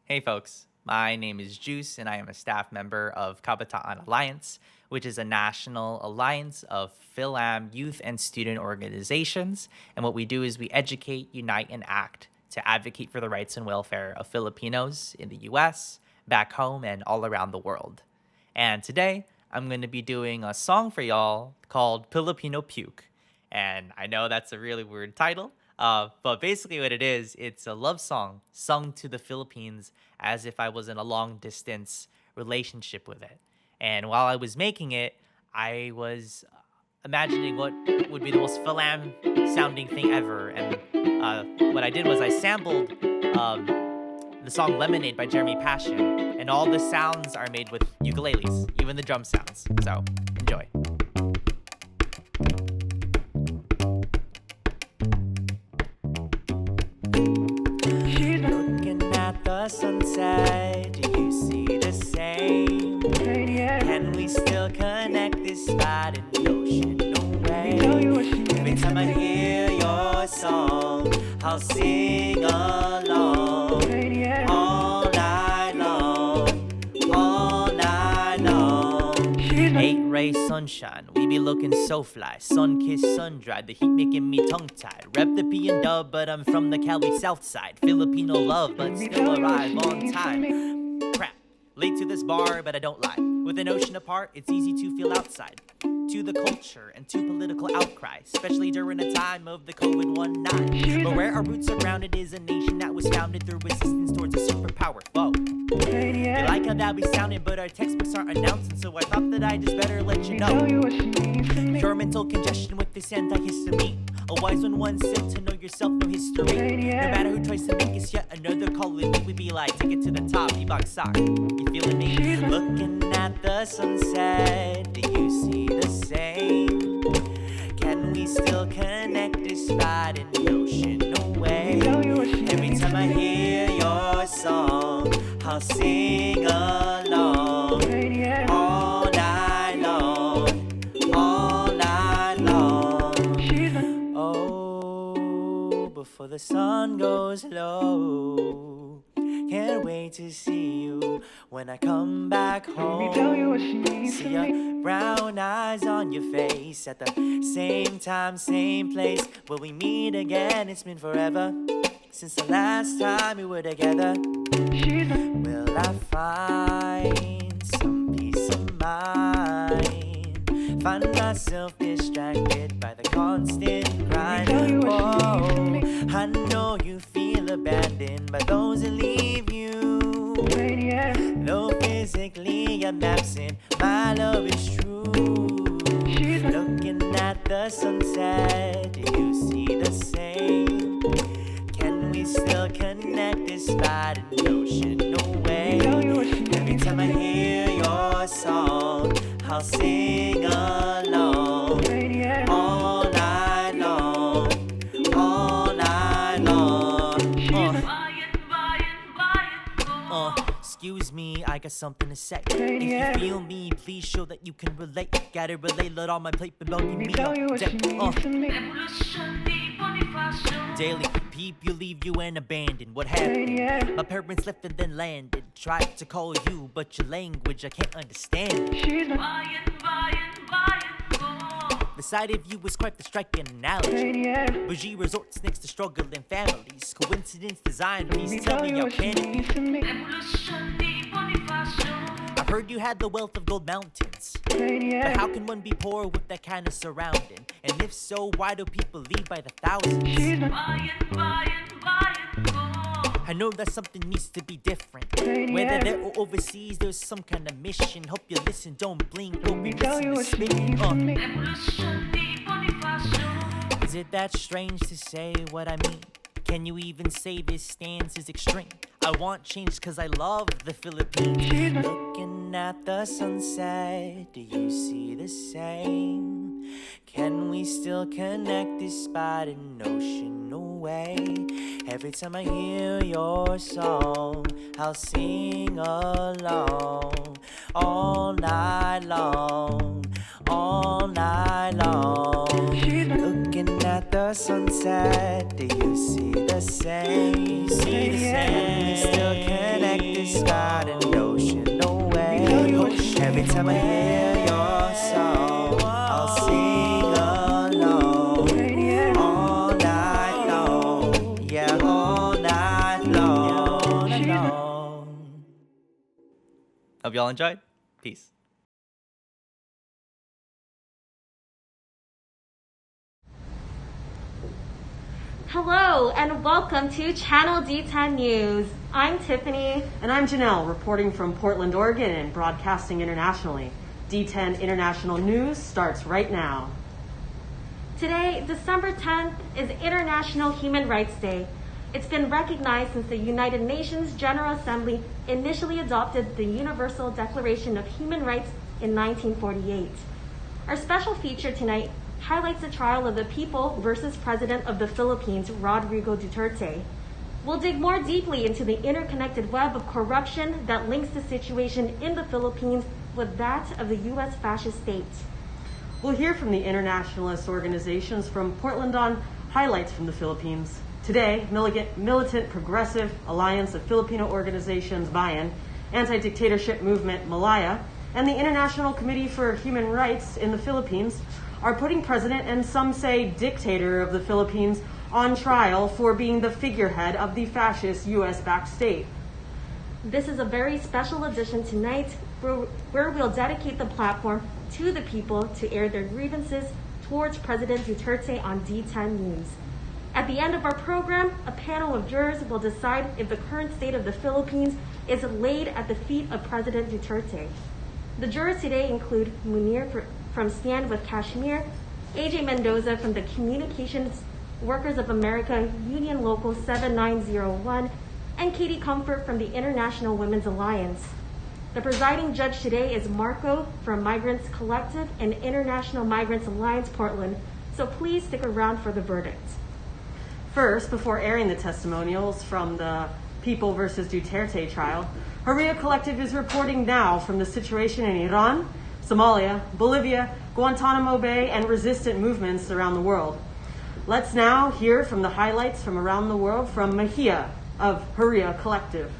Hey folks, my name is Juice and I am a staff member of Kabataan Alliance, which is a national alliance of Philam youth and student organizations. And what we do is we educate, unite, and act to advocate for the rights and welfare of Filipinos in the US, back home, and all around the world. And today, I'm going to be doing a song for y'all called Filipino Puke. And I know that's a really weird title, but basically, what it is, it's a love song sung to the Philippines as if I was in a long distance relationship with it. And while I was making it, I was imagining what would be the most Philam sounding thing ever. And what I did was I sampled um, the song Lemonade by Jeremy Passion. And all the sounds are made with ukuleles, even the drum sounds. So enjoy. Looking at the sunset, do you see the same? Can we still connect this spot in the ocean? No way. Every time I hear your song, I'll sing along all night long, all night long. 8-ray sunshine, we be looking so fly. Sun-kissed, sun-dried, the heat making me tongue-tied. Rep the P and dub, but I'm from the Cali South Side. Filipino love, but still arrive on time. Crap, late to this bar, but I don't lie. With an ocean apart, it's easy to feel outside. To the culture and to political outcry, especially during a time of the COVID-19. But where our roots are grounded is a nation that was founded through resistance towards a superpower foe. They like how that we sounded, but our textbooks aren't announcing, so I thought that I just better let you know. Pure mental congestion with this antihistamine. A wise one once said to know yourself, no history. No matter who tries to make us yet another colony, we be like, take it to the top, E-box sock. You feeling me? Looking at the sunset, do you see the same? Can we still connect this spot in the ocean? No way. Every time I hear your song, I'll sing along all night long, all night long. Oh, before the sun goes low, can't wait to see you when I come back home. See your brown eyes on your face at the same time, same place. Will we meet again? It's been forever since the last time we were together. Will I find some peace of mind? Find myself distracted by the constant grind. Oh, I know you feel abandoned by those that leave you. Though physically I'm absent, my love is true. Looking at the sunset, do you see the same? Can we still connect this spot in the ocean? No way. Every time I hear your song, I'll sing along all night long, all night long. Excuse me, I got something to say. If you feel me, please show that you can relate. Gotta relate, let all my plate be bugging me all day. Daily, people leave you and abandoned. What happened? My parents left and then landed. Tried to call you, but your language I can't understand. The sight of you is quite the striking analogy. Bougie resorts next to struggling families. Coincidence design, please tell me how can it be? I heard you had the wealth of gold mountains. But how can one be poor with that kind of surrounding? And if so, why do people leave by the thousands? I know that something needs to be different. Whether there or overseas, there's some kind of mission. Hope you listen, don't blink, don't be missing the spin. Is it that strange to say what I mean? Can you even say this stance is extreme? I want change cause I love the Philippines. Looking at the sunset, do you see the same? Can we still connect this spot in ocean? No way. Every time I hear your song, I'll sing along all night long, all night long. Looking at the sunset, do you see the same? See the same? We still connect spot in the ocean away. Every time I hear your song, I'll sing along all night long. Yeah, all night long. Hope y'all enjoyed. Peace. Hello and welcome to Channel D10 News. I'm Tiffany. And I'm Janelle, reporting from Portland, Oregon and broadcasting internationally. D10 International News starts right now. Today, December 10th, is International Human Rights Day. It's been recognized since the United Nations General Assembly initially adopted the Universal Declaration of Human Rights in 1948. Our special feature tonight highlights the trial of the people versus President of the Philippines, Rodrigo Duterte. We'll dig more deeply into the interconnected web of corruption that links the situation in the Philippines with that of the U.S. fascist state. We'll hear from the internationalist organizations from Portland on highlights from the Philippines. Today, Militant Progressive Alliance of Filipino Organizations, Bayan, Anti-Dictatorship Movement, Malaya, and the International Committee for Human Rights in the Philippines are putting President and some say dictator of the Philippines on trial for being the figurehead of the fascist U.S.-backed state. This is a very special edition tonight where we'll dedicate the platform to the people to air their grievances towards President Duterte on D10 News. At the end of our program, a panel of jurors will decide if the current state of the Philippines is laid at the feet of President Duterte. The jurors today include Munir from Stand with Kashmir, AJ Mendoza from the Communications Workers of America Union Local 7901, and Katie Comfort from the International Women's Alliance. The presiding judge today is Marco from Migrants Collective and International Migrants Alliance Portland, so please stick around for the verdict. First, before airing the testimonials from the People versus Duterte trial, Huria Collective is reporting now from the situation in Iran, Somalia, Bolivia, Guantanamo Bay, and resistant movements around the world. Let's now hear from the highlights from around the world from Mahia of Huria Collective.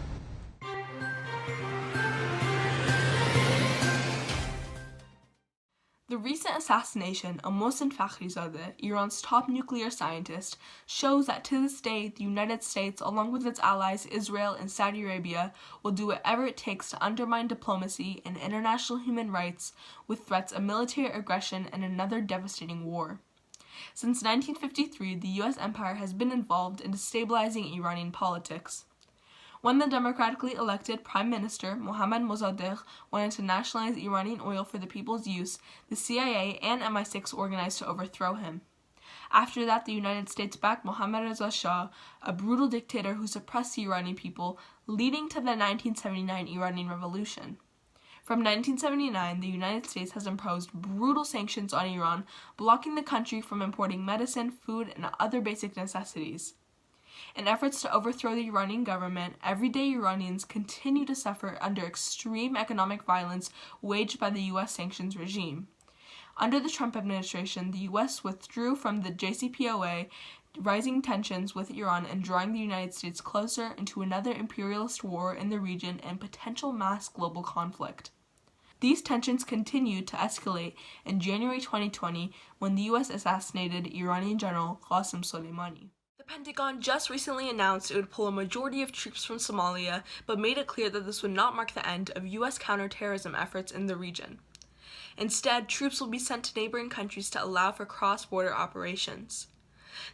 The recent assassination of Mohsen Fakhrizadeh, Iran's top nuclear scientist, shows that to this day the United States, along with its allies Israel and Saudi Arabia, will do whatever it takes to undermine diplomacy and international human rights with threats of military aggression and another devastating war. Since 1953, the U.S. empire has been involved in destabilizing Iranian politics. When the democratically elected Prime Minister Mohammad Mossadegh wanted to nationalize Iranian oil for the people's use, the CIA and MI6 organized to overthrow him. After that, the United States backed Mohammad Reza Shah, a brutal dictator who suppressed the Iranian people, leading to the 1979 Iranian Revolution. From 1979, the United States has imposed brutal sanctions on Iran, blocking the country from importing medicine, food, and other basic necessities. In efforts to overthrow the Iranian government, everyday Iranians continue to suffer under extreme economic violence waged by the U.S. sanctions regime. Under the Trump administration, the U.S. withdrew from the JCPOA, rising tensions with Iran and drawing the United States closer into another imperialist war in the region and potential mass global conflict. These tensions continued to escalate in January 2020 when the U.S. assassinated Iranian General Qasem Soleimani. The Pentagon just recently announced it would pull a majority of troops from Somalia, but made it clear that this would not mark the end of U.S. counterterrorism efforts in the region. Instead, troops will be sent to neighboring countries to allow for cross-border operations.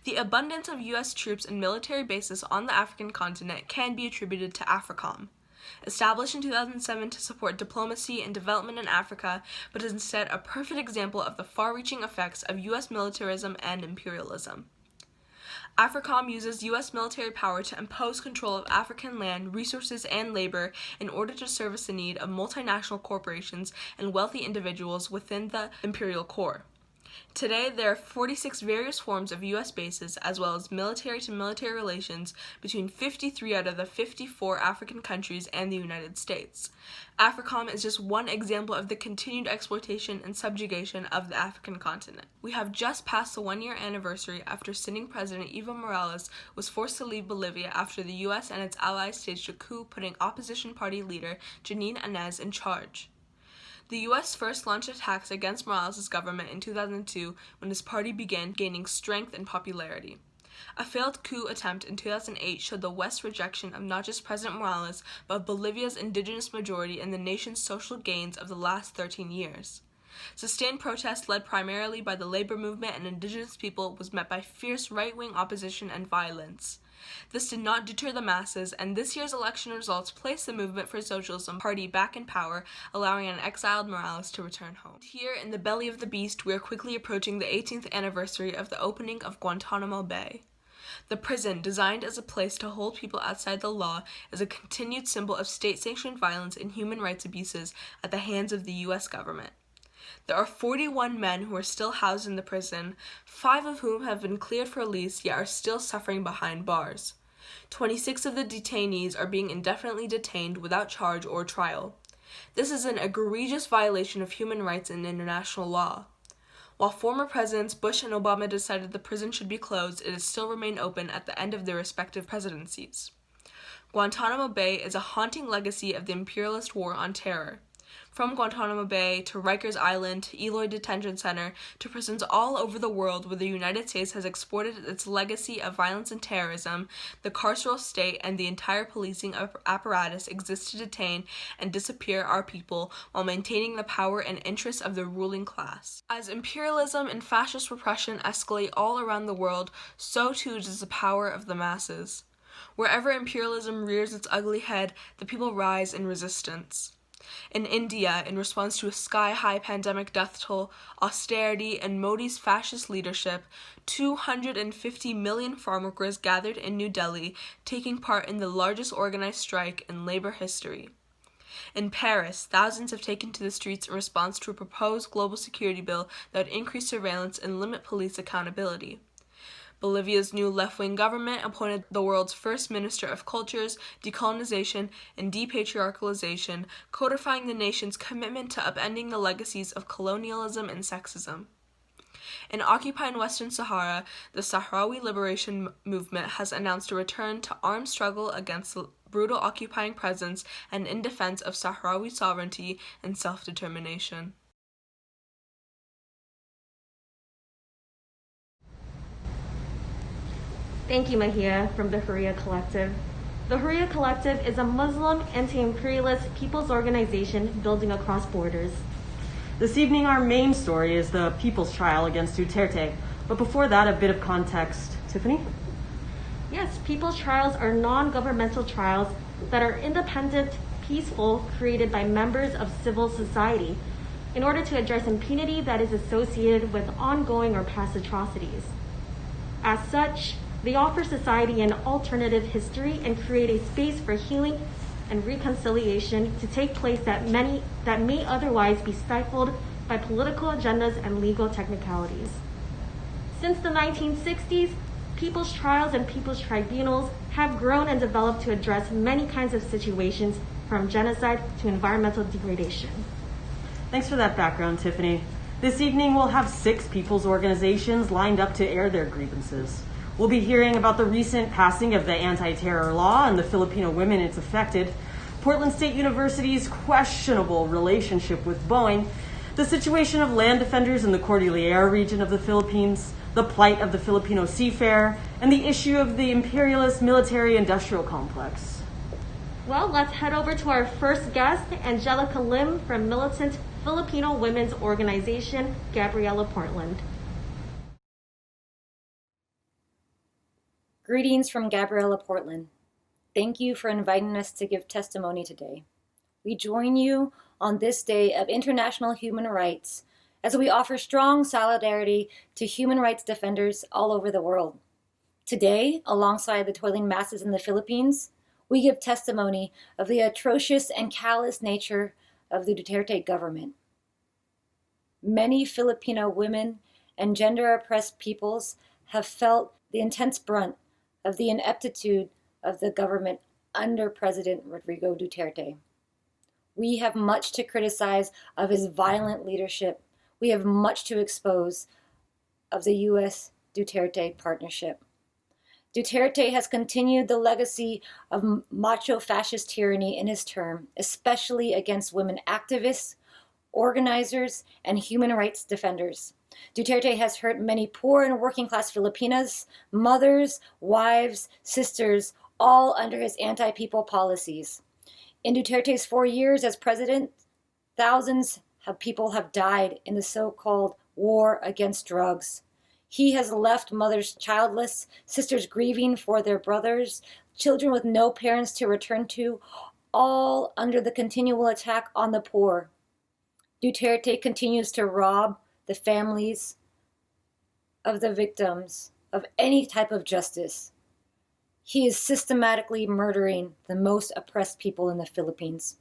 The abundance of U.S. troops and military bases on the African continent can be attributed to AFRICOM. Established in 2007 to support diplomacy and development in Africa, but is instead a perfect example of the far-reaching effects of U.S. militarism and imperialism. AFRICOM uses U.S. military power to impose control of African land, resources, and labor in order to service the need of multinational corporations and wealthy individuals within the imperial core. Today, there are 46 various forms of U.S. bases, as well as military-to-military relations between 53 out of the 54 African countries and the United States. AFRICOM is just one example of the continued exploitation and subjugation of the African continent. We have just passed the one-year anniversary after sitting President Evo Morales was forced to leave Bolivia after the U.S. and its allies staged a coup, putting opposition party leader Janine Áñez in charge. The U.S. first launched attacks against Morales' government in 2002 when his party began gaining strength and popularity. A failed coup attempt in 2008 showed the West's rejection of not just President Morales, but of Bolivia's indigenous majority and the nation's social gains of the last 13 years. Sustained protest led primarily by the labor movement and indigenous people was met by fierce right-wing opposition and violence. This did not deter the masses, and this year's election results placed the Movement for Socialism party back in power, allowing an exiled Morales to return home. Here, in the belly of the beast, we are quickly approaching the 18th anniversary of the opening of Guantanamo Bay. The prison, designed as a place to hold people outside the law, is a continued symbol of state-sanctioned violence and human rights abuses at the hands of the U.S. government. There are 41 men who are still housed in the prison, 5 of whom have been cleared for release yet are still suffering behind bars. 26 of the detainees are being indefinitely detained without charge or trial. This is an egregious violation of human rights and international law. While former presidents Bush and Obama decided the prison should be closed, it has still remained open at the end of their respective presidencies. Guantanamo Bay is a haunting legacy of the imperialist war on terror. From Guantanamo Bay to Rikers Island to Eloy Detention Center to prisons all over the world where the United States has exported its legacy of violence and terrorism, the carceral state and the entire policing apparatus exist to detain and disappear our people while maintaining the power and interests of the ruling class. As imperialism and fascist repression escalate all around the world, so too does the power of the masses. Wherever imperialism rears its ugly head, the people rise in resistance. In India, in response to a sky-high pandemic death toll, austerity, and Modi's fascist leadership, 250 million farm workers gathered in New Delhi, taking part in the largest organized strike in labor history. In Paris, thousands have taken to the streets in response to a proposed global security bill that would increase surveillance and limit police accountability. Bolivia's new left-wing government appointed the world's first Minister of Cultures, Decolonization, and Depatriarchalization, codifying the nation's commitment to upending the legacies of colonialism and sexism. In occupied Western Sahara, the Sahrawi Liberation Movement has announced a return to armed struggle against the brutal occupying presence and in defense of Sahrawi sovereignty and self-determination. Thank you, Mahia, from the Huria Collective. The Huria Collective is a Muslim anti-imperialist people's organization building across borders. This evening, our main story is the people's trial against Duterte. But before that, a bit of context. Tiffany? Yes, people's trials are non-governmental trials that are independent, peaceful, created by members of civil society in order to address impunity that is associated with ongoing or past atrocities. As such, they offer society an alternative history and create a space for healing and reconciliation to take place that may otherwise be stifled by political agendas and legal technicalities. Since the 1960s, people's trials and people's tribunals have grown and developed to address many kinds of situations, from genocide to environmental degradation. Thanks for that background, Tiffany. This evening, we'll have 6 people's organizations lined up to air their grievances. We'll be hearing about the recent passing of the anti-terror law and the Filipino women it's affected, Portland State University's questionable relationship with Boeing, the situation of land defenders in the Cordillera region of the Philippines, the plight of the Filipino seafarer, and the issue of the imperialist military-industrial complex. Well, let's head over to our first guest, Angelica Lim from militant Filipino women's organization, Gabriela Portland. Greetings from Gabriela Portland. Thank you for inviting us to give testimony today. We join you on this day of international human rights as we offer strong solidarity to human rights defenders all over the world. Today, alongside the toiling masses in the Philippines, we give testimony of the atrocious and callous nature of the Duterte government. Many Filipino women and gender-oppressed peoples have felt the intense brunt of the ineptitude of the government under President Rodrigo Duterte. We have much to criticize of his violent leadership. We have much to expose of the U.S.-Duterte partnership. Duterte has continued the legacy of macho fascist tyranny in his term, especially against women activists, organizers, and human rights defenders. Duterte has hurt many poor and working class Filipinas, mothers, wives, sisters, all under his anti-people policies. In Duterte's 4 years as president, thousands of people have died in the so-called war against drugs. He has left mothers childless, sisters grieving for their brothers, children with no parents to return to, all under the continual attack on the poor. Duterte continues to rob the families of the victims of any type of justice. He is systematically murdering the most oppressed people in the Philippines.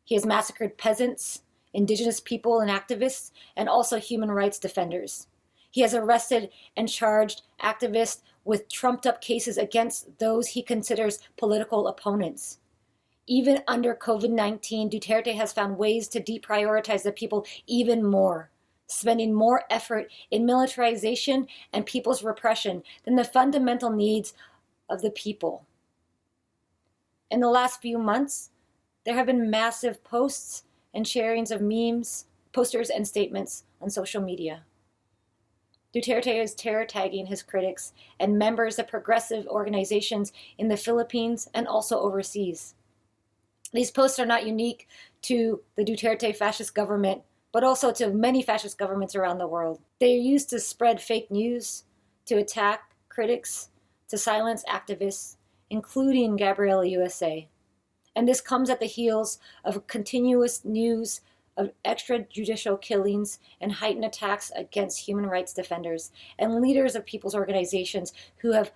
He has massacred peasants, indigenous people and activists, and also human rights defenders. He has arrested and charged activists with trumped-up cases against those he considers political opponents. Even under COVID-19, Duterte has found ways to deprioritize the people even more, spending more effort in militarization and people's repression than the fundamental needs of the people. In the last few months, there have been massive posts and sharings of memes, posters, and statements on social media. Duterte is terror tagging his critics and members of progressive organizations in the Philippines and also overseas. These posts are not unique to the Duterte fascist government, but also to many fascist governments around the world. They are used to spread fake news, to attack critics, to silence activists, including Gabriela USA. And this comes at the heels of continuous news of extrajudicial killings and heightened attacks against human rights defenders and leaders of people's organizations who have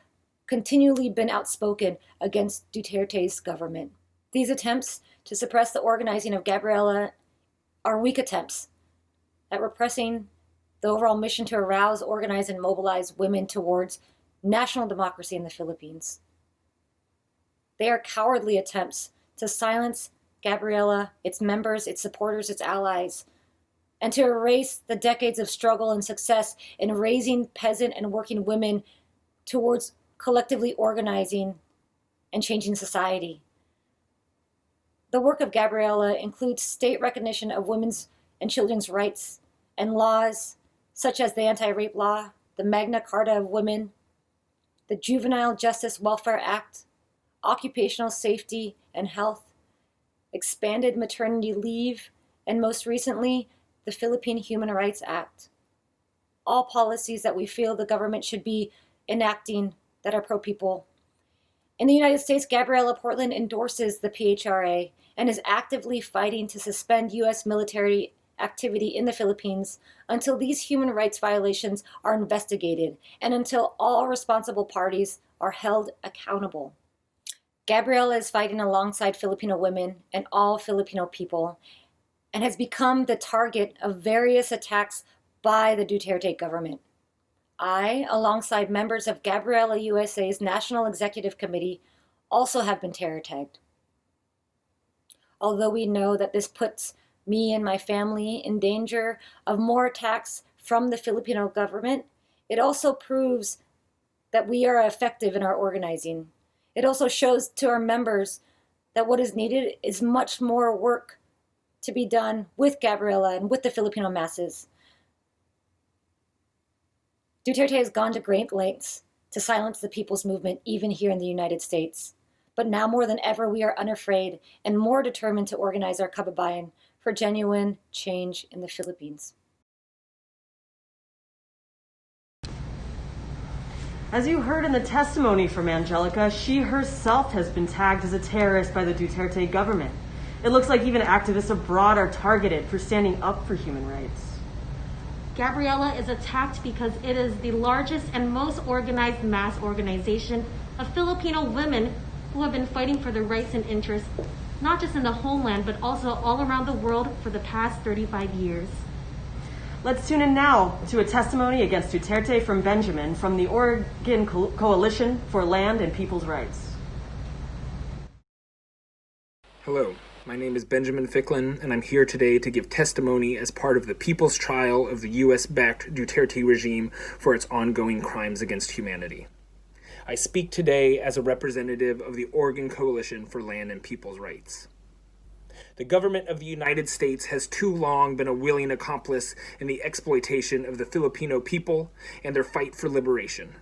continually been outspoken against Duterte's government. These attempts to suppress the organizing of Gabriela are weak attempts at repressing the overall mission to arouse, organize, and mobilize women towards national democracy in the Philippines. They are cowardly attempts to silence Gabriela, its members, its supporters, its allies, and to erase the decades of struggle and success in raising peasant and working women towards collectively organizing and changing society. The work of Gabriela includes state recognition of women's and children's rights and laws such as the Anti-Rape Law, the Magna Carta of Women, the Juvenile Justice Welfare Act, occupational safety and health, expanded maternity leave, and most recently, the Philippine Human Rights Act. All policies that we feel the government should be enacting that are pro-people. In the United States, Gabriela Portland endorses the PHRA and is actively fighting to suspend U.S. military activity in the Philippines until these human rights violations are investigated and until all responsible parties are held accountable. Gabriela is fighting alongside Filipino women and all Filipino people and has become the target of various attacks by the Duterte government. I, alongside members of Gabriela USA's National Executive Committee, also have been terror tagged. Although we know that this puts me and my family in danger of more attacks from the Filipino government, it also proves that we are effective in our organizing. It also shows to our members that what is needed is much more work to be done with Gabriela and with the Filipino masses. Duterte has gone to great lengths to silence the people's movement, even here in the United States. But now more than ever, we are unafraid and more determined to organize our kababayan for genuine change in the Philippines. As you heard in the testimony from Angelica, she herself has been tagged as a terrorist by the Duterte government. It looks like even activists abroad are targeted for standing up for human rights. Gabriela is attacked because it is the largest and most organized mass organization of Filipino women who have been fighting for their rights and interests, not just in the homeland, but also all around the world for the past 35 years. Let's tune in now to a testimony against Duterte from Benjamin from the Oregon Coalition for Land and People's Rights. Hello, my name is Benjamin Ficklin, and I'm here today to give testimony as part of the people's trial of the U.S.-backed Duterte regime for its ongoing crimes against humanity. I speak today as a representative of the Oregon Coalition for Land and People's Rights. The government of the United States has too long been a willing accomplice in the exploitation of the Filipino people and their fight for liberation.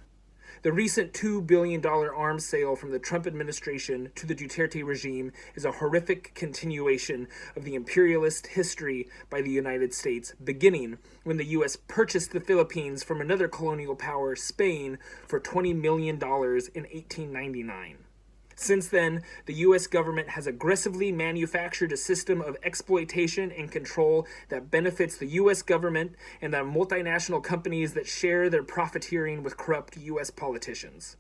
The recent $2 billion arms sale from the Trump administration to the Duterte regime is a horrific continuation of the imperialist history by the United States, beginning when the U.S. purchased the Philippines from another colonial power, Spain, for $20 million in 1899. Since then, the U.S. government has aggressively manufactured a system of exploitation and control that benefits the U.S. government and the multinational companies that share their profiteering with corrupt U.S. politicians.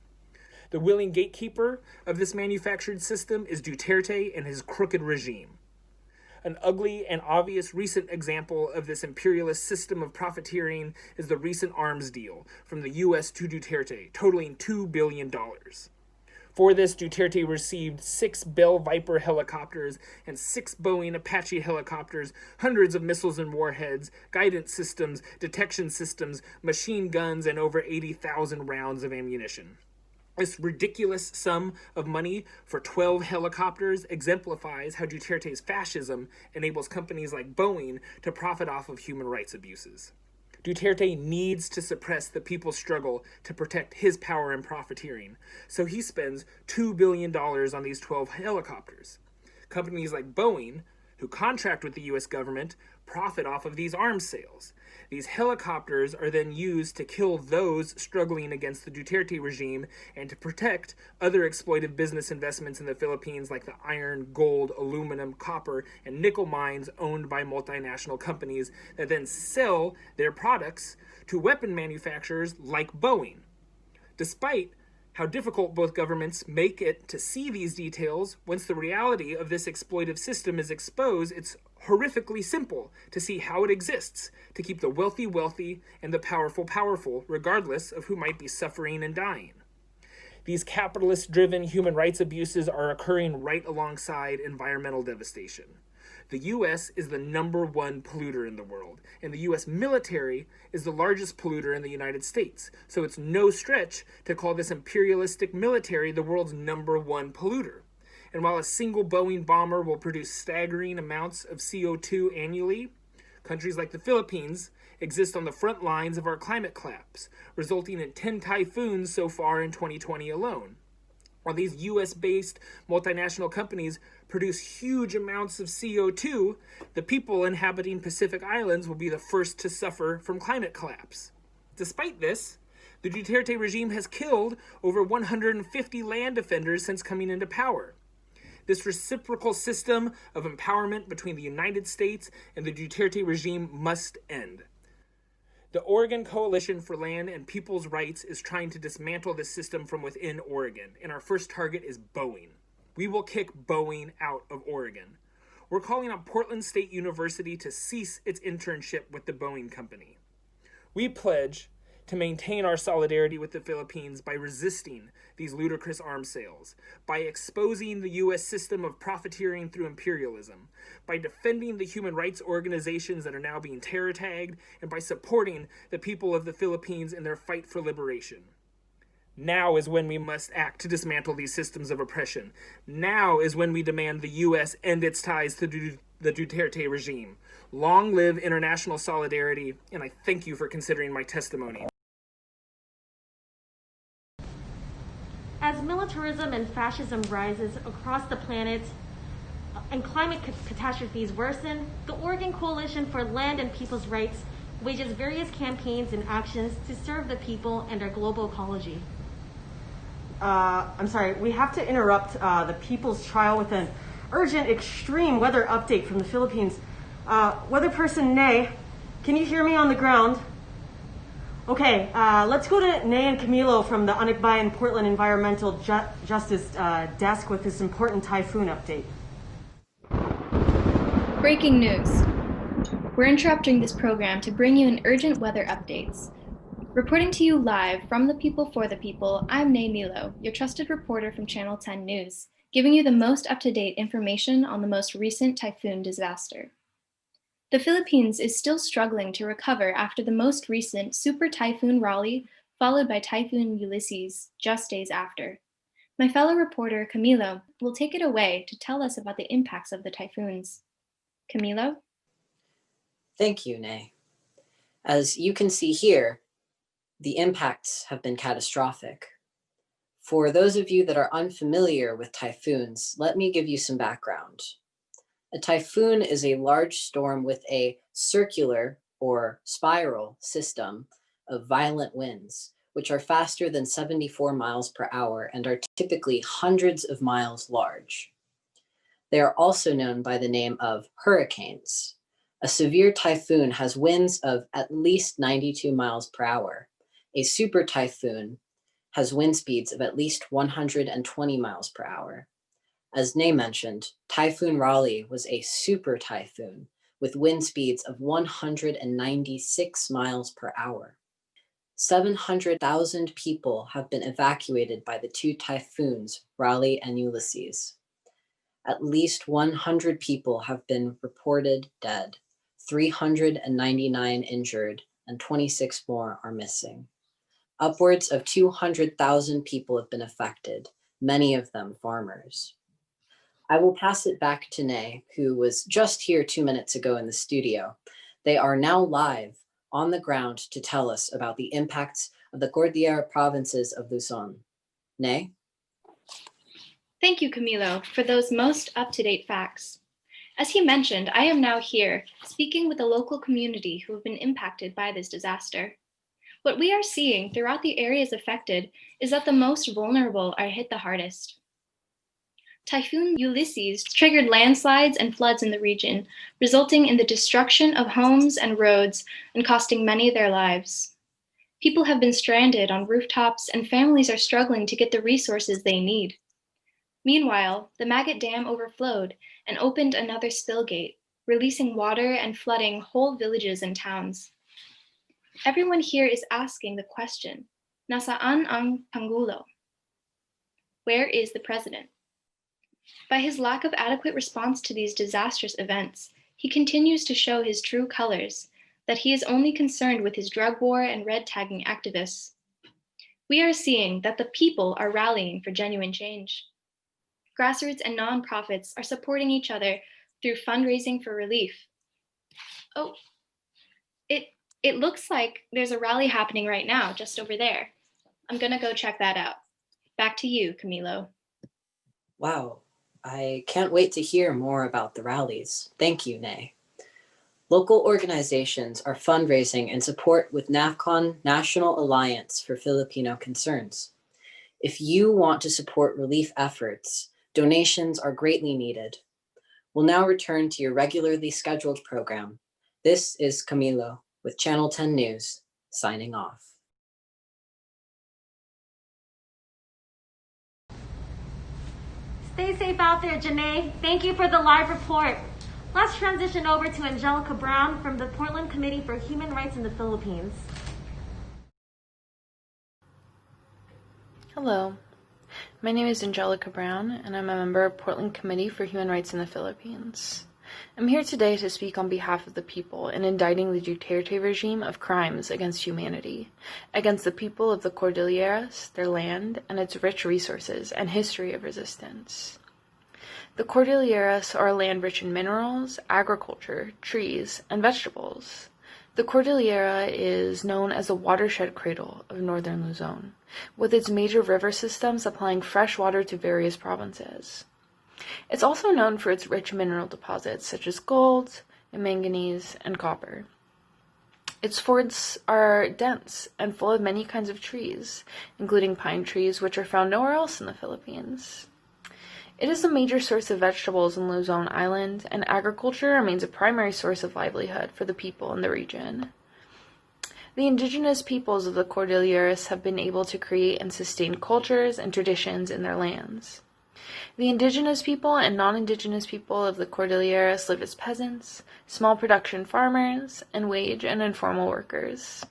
The willing gatekeeper of this manufactured system is Duterte and his crooked regime. An ugly and obvious recent example of this imperialist system of profiteering is the recent arms deal from the U.S. to Duterte, totaling $2 billion. For this, Duterte received 6 Bell Viper helicopters and 6 Boeing Apache helicopters, hundreds of missiles and warheads, guidance systems, detection systems, machine guns, and over 80,000 rounds of ammunition. This ridiculous sum of money for 12 helicopters exemplifies how Duterte's fascism enables companies like Boeing to profit off of human rights abuses. Duterte needs to suppress the people's struggle to protect his power and profiteering, so he spends $2 billion on these 12 helicopters. Companies like Boeing, who contract with the U.S. government, profit off of these arms sales. These helicopters are then used to kill those struggling against the Duterte regime and to protect other exploitive business investments in the Philippines like the iron, gold, aluminum, copper, and nickel mines owned by multinational companies that then sell their products to weapon manufacturers like Boeing. Despite how difficult both governments make it to see these details, once the reality of this exploitive system is exposed, it's horrifically simple to see how it exists, to keep the wealthy wealthy and the powerful powerful, regardless of who might be suffering and dying. These capitalist-driven human rights abuses are occurring right alongside environmental devastation. The U.S. is the #1 polluter in the world, and the U.S. military is the largest polluter in the United States, so it's no stretch to call this imperialistic military the world's #1 polluter. And while a single Boeing bomber will produce staggering amounts of CO2 annually, countries like the Philippines exist on the front lines of our climate collapse, resulting in 10 typhoons so far in 2020 alone. While these U.S.-based multinational companies produce huge amounts of CO2, the people inhabiting Pacific Islands will be the first to suffer from climate collapse. Despite this, the Duterte regime has killed over 150 land defenders since coming into power. This reciprocal system of empowerment between the United States and the Duterte regime must end. The Oregon Coalition for Land and People's Rights is trying to dismantle this system from within Oregon, and our first target is Boeing. We will kick Boeing out of Oregon. We're calling on Portland State University to cease its internship with the Boeing company. We pledge to maintain our solidarity with the Philippines by resisting these ludicrous arms sales, by exposing the U.S. system of profiteering through imperialism, by defending the human rights organizations that are now being terror tagged, and by supporting the people of the Philippines in their fight for liberation. Now is when we must act to dismantle these systems of oppression. Now is when we demand the U.S. end its ties to the Duterte regime. Long live international solidarity, and I thank you for considering my testimony. As militarism and fascism rises across the planet and climate catastrophes worsen, the Oregon Coalition for Land and People's Rights wages various campaigns and actions to serve the people and our global ecology. I'm sorry, we have to interrupt the people's trial with an urgent extreme weather update from the Philippines. Weather person Nay, can you hear me on the ground? Okay, let's go to Nay and Camilo from the Anikbayan Portland Environmental Justice Desk with this important typhoon update. Breaking news. We're interrupting this program to bring you an urgent weather updates. Reporting to you live from the people for the people, I'm Nay Milo, your trusted reporter from Channel 10 News, giving you the most up-to-date information on the most recent typhoon disaster. The Philippines is still struggling to recover after the most recent Super Typhoon Raleigh, followed by Typhoon Ulysses just days after. My fellow reporter, Camilo, will take it away to tell us about the impacts of the typhoons. Camilo? Thank you, Nay. As you can see here, the impacts have been catastrophic. For those of you that are unfamiliar with typhoons, let me give you some background. A typhoon is a large storm with a circular or spiral system of violent winds, which are faster than 74 miles per hour and are typically hundreds of miles large. They are also known by the name of hurricanes. A severe typhoon has winds of at least 92 miles per hour. A super typhoon has wind speeds of at least 120 miles per hour. As Nay mentioned, Typhoon Raleigh was a super typhoon with wind speeds of 196 miles per hour. 700,000 people have been evacuated by the two typhoons, Raleigh and Ulysses. At least 100 people have been reported dead, 399 injured, and 26 more are missing. Upwards of 200,000 people have been affected, many of them farmers. I will pass it back to Nay, who was just here 2 minutes ago in the studio. They are now live on the ground to tell us about the impacts of the Cordillera provinces of Luzon. Nay? Thank you, Camilo, for those most up-to-date facts. As he mentioned, I am now here speaking with the local community who have been impacted by this disaster. What we are seeing throughout the areas affected is that the most vulnerable are hit the hardest. Typhoon Ulysses triggered landslides and floods in the region, resulting in the destruction of homes and roads and costing many their lives. People have been stranded on rooftops and families are struggling to get the resources they need. Meanwhile, the Maggot Dam overflowed and opened another spill gate, releasing water and flooding whole villages and towns. Everyone here is asking the question, Nasaan ang Pangulo? Where is the president? By his lack of adequate response to these disastrous events, he continues to show his true colors, that he is only concerned with his drug war and red tagging activists. We are seeing that the people are rallying for genuine change. Grassroots and nonprofits are supporting each other through fundraising for relief. Oh, it looks like there's a rally happening right now, just over there. I'm gonna go check that out. Back to you, Camilo. Wow, I can't wait to hear more about the rallies. Thank you, Nay. Local organizations are fundraising in support with NAFCON, National Alliance for Filipino Concerns. If you want to support relief efforts, donations are greatly needed. We'll now return to your regularly scheduled program. This is Camilo with Channel 10 News, signing off. Stay safe out there, Janae. Thank you for the live report. Let's transition over to Angelica Brown from the Portland Committee for Human Rights in the Philippines. Hello, my name is Angelica Brown, and I'm a member of Portland Committee for Human Rights in the Philippines. I'm here today to speak on behalf of the people in indicting the Duterte regime of crimes against humanity, against the people of the Cordilleras, their land, and its rich resources and history of resistance. The Cordilleras are a land rich in minerals, agriculture, trees, and vegetables. The Cordillera is known as the watershed cradle of northern Luzon, with its major river systems supplying fresh water to various provinces. It's also known for its rich mineral deposits such as gold, manganese, and copper. Its forests are dense and full of many kinds of trees, including pine trees, which are found nowhere else in the Philippines. It is a major source of vegetables in Luzon Island, and agriculture remains a primary source of livelihood for the people in the region. The indigenous peoples of the Cordilleras have been able to create and sustain cultures and traditions in their lands. The indigenous people and non-indigenous people of the Cordilleras live as peasants, small production farmers, and wage and informal workers.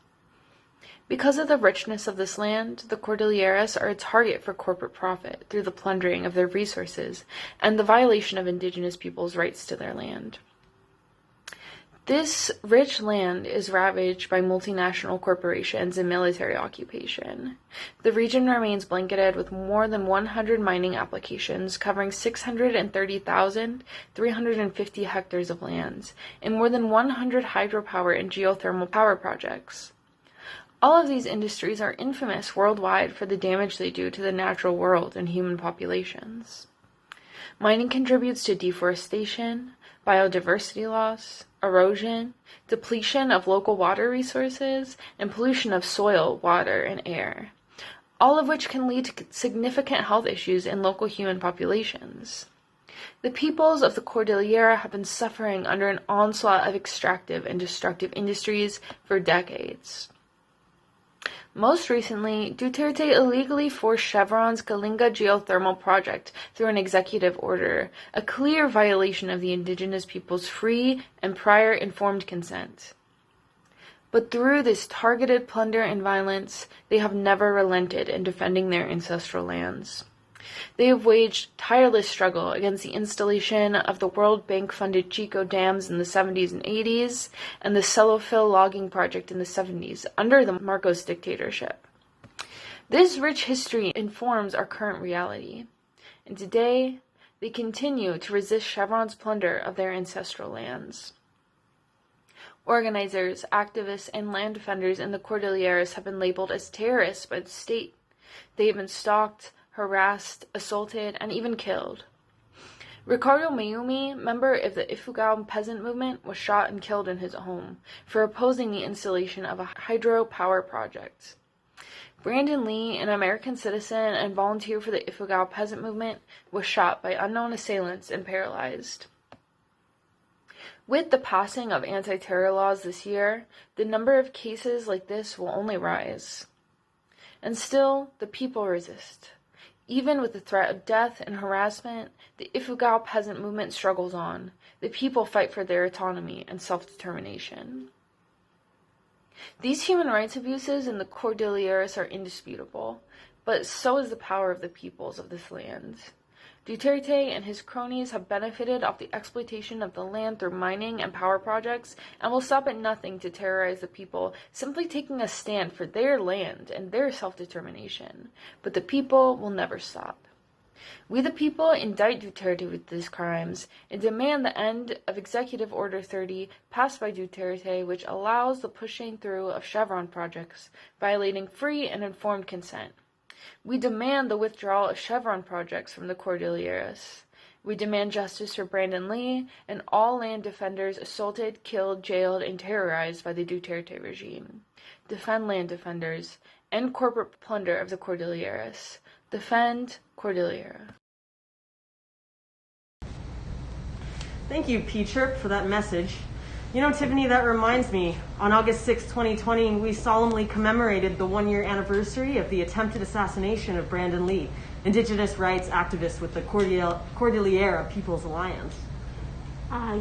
Because of the richness of this land, the Cordilleras are a target for corporate profit through the plundering of their resources and the violation of indigenous people's rights to their land. This rich land is ravaged by multinational corporations and military occupation. The region remains blanketed with more than 100 mining applications covering 630,350 hectares of land and more than 100 hydropower and geothermal power projects. All of these industries are infamous worldwide for the damage they do to the natural world and human populations. Mining contributes to deforestation, biodiversity loss, erosion, depletion of local water resources, and pollution of soil, water, and air, all of which can lead to significant health issues in local human populations. The peoples of the Cordillera have been suffering under an onslaught of extractive and destructive industries for decades. Most recently, Duterte illegally forced Chevron's Kalinga geothermal project through an executive order, a clear violation of the indigenous people's free and prior informed consent. But through this targeted plunder and violence, they have never relented in defending their ancestral lands. They have waged tireless struggle against the installation of the World Bank-funded Chico dams in the 70s and 80s, and the Cellophil logging project in the 70s, under the Marcos dictatorship. This rich history informs our current reality, and today, they continue to resist Chevron's plunder of their ancestral lands. Organizers, activists, and land defenders in the Cordilleras have been labeled as terrorists by the state. They have been stalked, harassed, assaulted, and even killed. Ricardo Mayumi, member of the Ifugao peasant movement, was shot and killed in his home for opposing the installation of a hydropower project. Brandon Lee, an American citizen and volunteer for the Ifugao peasant movement, was shot by unknown assailants and paralyzed. With the passing of anti-terror laws this year, the number of cases like this will only rise. And still, the people resist. Even with the threat of death and harassment, the Ifugao peasant movement struggles on. The people fight for their autonomy and self-determination. These human rights abuses in the Cordilleras are indisputable, but so is the power of the peoples of this land. Duterte and his cronies have benefited off the exploitation of the land through mining and power projects and will stop at nothing to terrorize the people, simply taking a stand for their land and their self-determination. But the people will never stop. We the people indict Duterte with these crimes and demand the end of Executive Order 30 passed by Duterte, which allows the pushing through of Chevron projects, violating free and informed consent. We demand the withdrawal of Chevron projects from the Cordilleras. We demand justice for Brandon Lee and all land defenders assaulted, killed, jailed, and terrorized by the Duterte regime. Defend land defenders. End corporate plunder of the Cordilleras. Defend Cordillera. Thank you, P-Chirp, for that message. You know, Tiffany, that reminds me, on August 6, 2020, we solemnly commemorated the one-year anniversary of the attempted assassination of Brandon Lee, Indigenous rights activist with the Cordillera People's Alliance.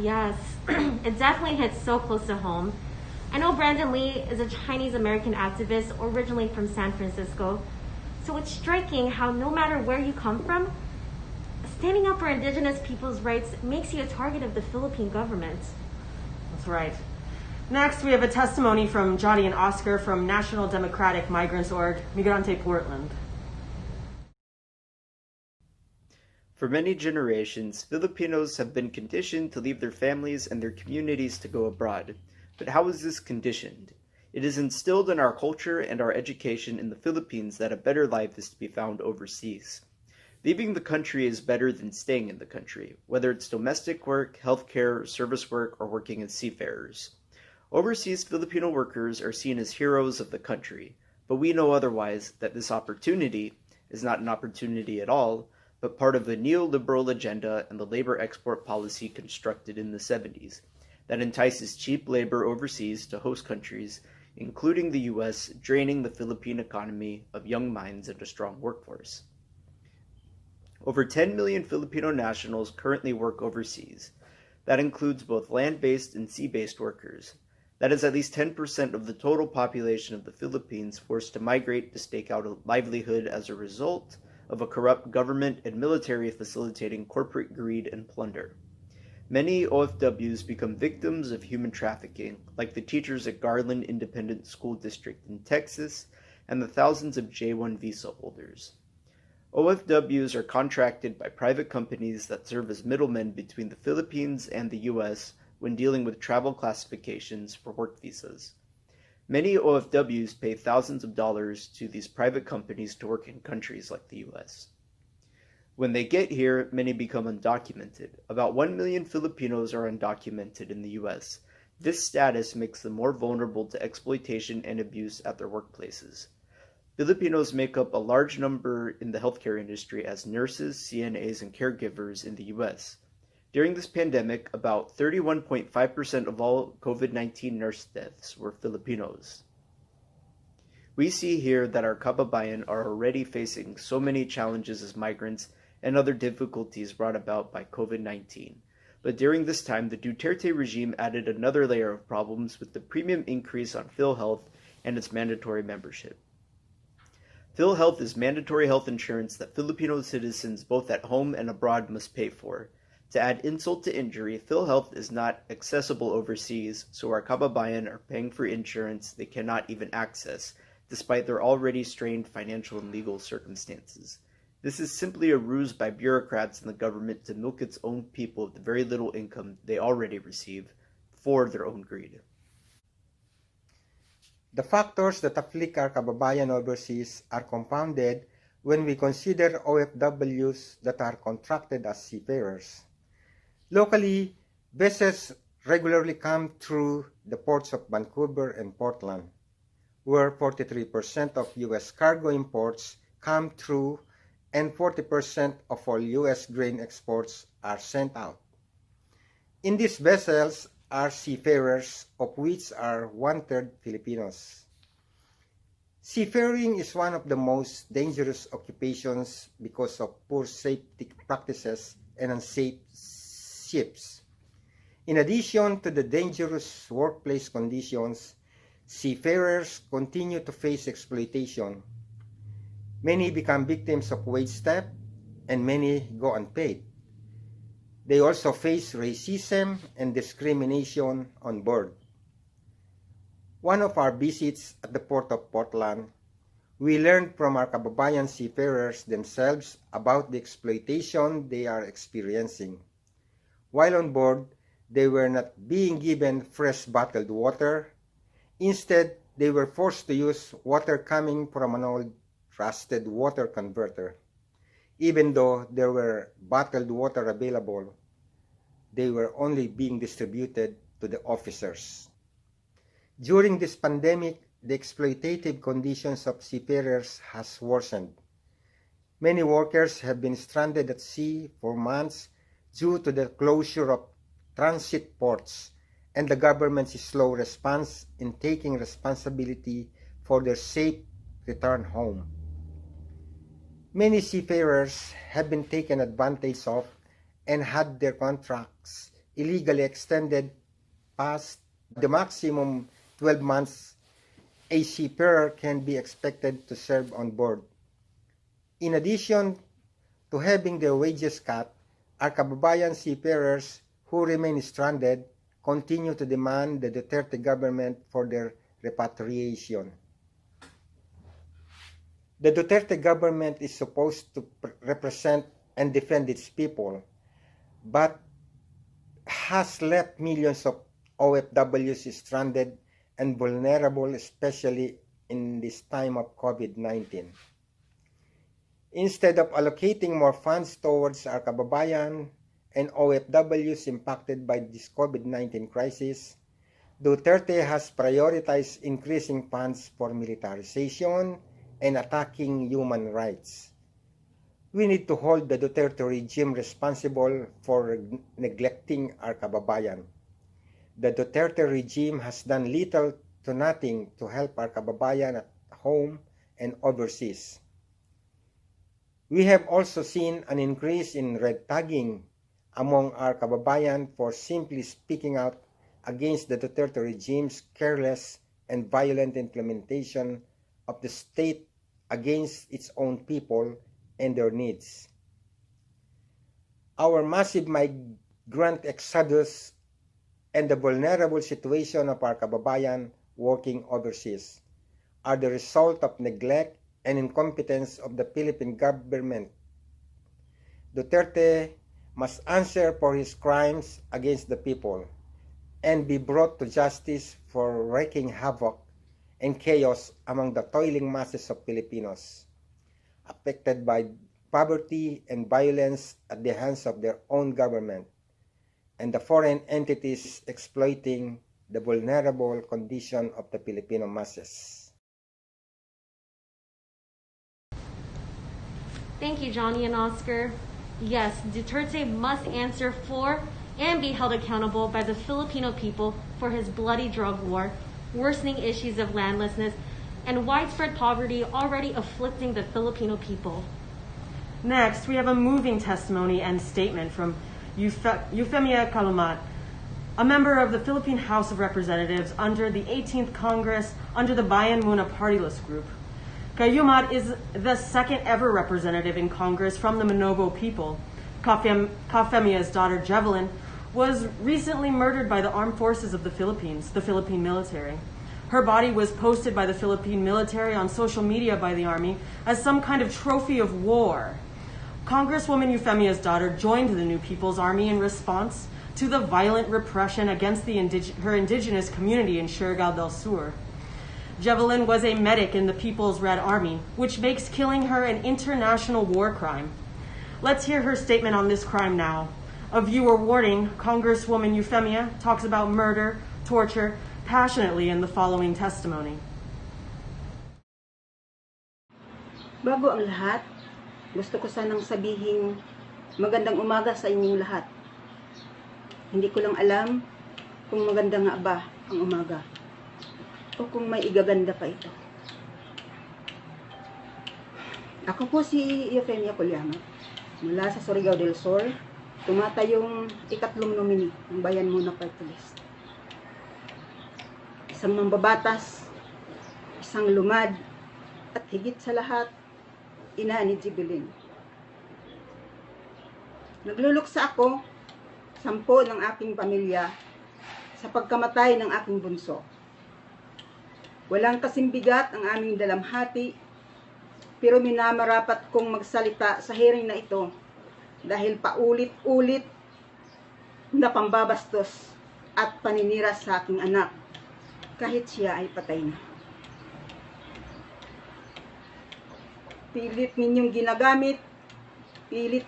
Yes, it definitely hits so close to home. I know Brandon Lee is a Chinese-American activist originally from San Francisco, so it's striking how no matter where you come from, standing up for Indigenous people's rights makes you a target of the Philippine government. That's right. Next, we have a testimony from Johnny and Oscar from National Democratic Migrants Org, Migrante Portland. For many generations, Filipinos have been conditioned to leave their families and their communities to go abroad. But how is this conditioned? It is instilled in our culture and our education in the Philippines that a better life is to be found overseas. Leaving the country is better than staying in the country, whether it's domestic work, healthcare, service work, or working as seafarers. Overseas Filipino workers are seen as heroes of the country, but we know otherwise, that this opportunity is not an opportunity at all, but part of the neoliberal agenda and the labor export policy constructed in the 70s that entices cheap labor overseas to host countries, including the US, draining the Philippine economy of young minds and a strong workforce. Over 10 million Filipino nationals currently work overseas. That includes both land-based and sea-based workers. That is at least 10% of the total population of the Philippines forced to migrate to stake out a livelihood as a result of a corrupt government and military facilitating corporate greed and plunder. Many OFWs become victims of human trafficking, like the teachers at Garland Independent School District in Texas and the thousands of J-1 visa holders. OFWs are contracted by private companies that serve as middlemen between the Philippines and the U.S. when dealing with travel classifications for work visas. Many OFWs pay thousands of dollars to these private companies to work in countries like the U.S. When they get here, many become undocumented. About 1 million Filipinos are undocumented in the U.S. This status makes them more vulnerable to exploitation and abuse at their workplaces. Filipinos make up a large number in the healthcare industry as nurses, CNAs, and caregivers in the U.S. During this pandemic, about 31.5% of all COVID-19 nurse deaths were Filipinos. We see here that our kababayan are already facing so many challenges as migrants and other difficulties brought about by COVID-19. But during this time, the Duterte regime added another layer of problems with the premium increase on PhilHealth and its mandatory membership. PhilHealth is mandatory health insurance that Filipino citizens both at home and abroad must pay for. To add insult to injury, PhilHealth is not accessible overseas, so our kababayan are paying for insurance they cannot even access, despite their already strained financial and legal circumstances. This is simply a ruse by bureaucrats in the government to milk its own people of the very little income they already receive for their own greed. The factors that afflict our kababayan overseas are compounded when we consider OFWs that are contracted as seafarers. Locally, vessels regularly come through the ports of Vancouver and Portland, where 43% of U.S. cargo imports come through and 40% of all U.S. grain exports are sent out. In these vessels are seafarers, of which are 1/3 Filipinos. Seafaring is one of the most dangerous occupations because of poor safety practices and unsafe ships. In addition to the dangerous workplace conditions, seafarers continue to face exploitation. Many become victims of wage theft, and many go unpaid. They also face racism and discrimination on board. One of our visits at the port of Portland, we learned from our kababayan seafarers themselves about the exploitation they are experiencing. While on board, they were not being given fresh bottled water. Instead, they were forced to use water coming from an old trusted water converter. Even though there were bottled water available, they were only being distributed to the officers. During this pandemic, the exploitative conditions of seafarers has worsened. Many workers have been stranded at sea for months due to the closure of transit ports and the government's slow response in taking responsibility for their safe return home. Many seafarers have been taken advantage of and had their contracts illegally extended past the maximum 12 months a seafarer can be expected to serve on board. In addition to having their wages cut, our kababayan seafarers who remain stranded continue to demand the Duterte government for their repatriation. The Duterte government is supposed to represent and defend its people, but has left millions of OFWs stranded and vulnerable, especially in this time of COVID-19. Instead of allocating more funds towards our kababayan and OFWs impacted by this COVID-19 crisis, Duterte has prioritized increasing funds for militarization and attacking human rights. We need to hold the Duterte regime responsible for neglecting our kababayan. The Duterte regime has done little to nothing to help our kababayan at home and overseas. We have also seen an increase in red tagging among our kababayan for simply speaking out against the Duterte regime's careless and violent implementation of the state against its own people and their needs. Our massive migrant exodus and the vulnerable situation of our kababayan working overseas are the result of neglect and incompetence of the Philippine government. Duterte must answer for his crimes against the people and be brought to justice for wreaking havoc and chaos among the toiling masses of Filipinos, affected by poverty and violence at the hands of their own government, and the foreign entities exploiting the vulnerable condition of the Filipino masses. Thank you, Johnny and Oscar. Yes, Duterte must answer for and be held accountable by the Filipino people for his bloody drug war, worsening issues of landlessness, and widespread poverty already afflicting the Filipino people. Next, we have a moving testimony and statement from Eufemia Calumat, a member of the Philippine House of Representatives under the 18th Congress under the Bayan Muna Party List Group. Calumat is the second ever representative in Congress from the Manobo people. Eufemia's daughter, Jevelyn, was recently murdered by the armed forces of the Philippines, the Philippine military. Her body was posted by the Philippine military on social media by the army as some kind of trophy of war. Congresswoman Eufemia's daughter joined the New People's Army in response to the violent repression against her indigenous community in Surigao del Sur. Jevelyn was a medic in the People's Red Army, which makes killing her an international war crime. Let's hear her statement on this crime now. A viewer warning, Congresswoman Eufemia talks about murder, torture, passionately in the following testimony. Bago ang lahat, gusto ko sanang sabihin magandang umaga sa inyong lahat. Hindi ko lang alam kung maganda nga ba ang umaga o kung may igaganda pa ito. Ako po si Eufemia Calumat mula sa Surigao del Sur, tumatayong ikatlong nominee ng Bayan Muna Party List. Isang mambabatas, isang lumad, at higit sa lahat, ina ni Jevelyn. Nagluluksa ako, 10 ng aking pamilya, sa pagkamatay ng aking bunso. Walang kasimbigat ang aming dalamhati, pero minamarapat kong magsalita sa hearing na ito dahil paulit-ulit na pambabastos at paninira sa aking anak kahit siya ay patay na. Pilit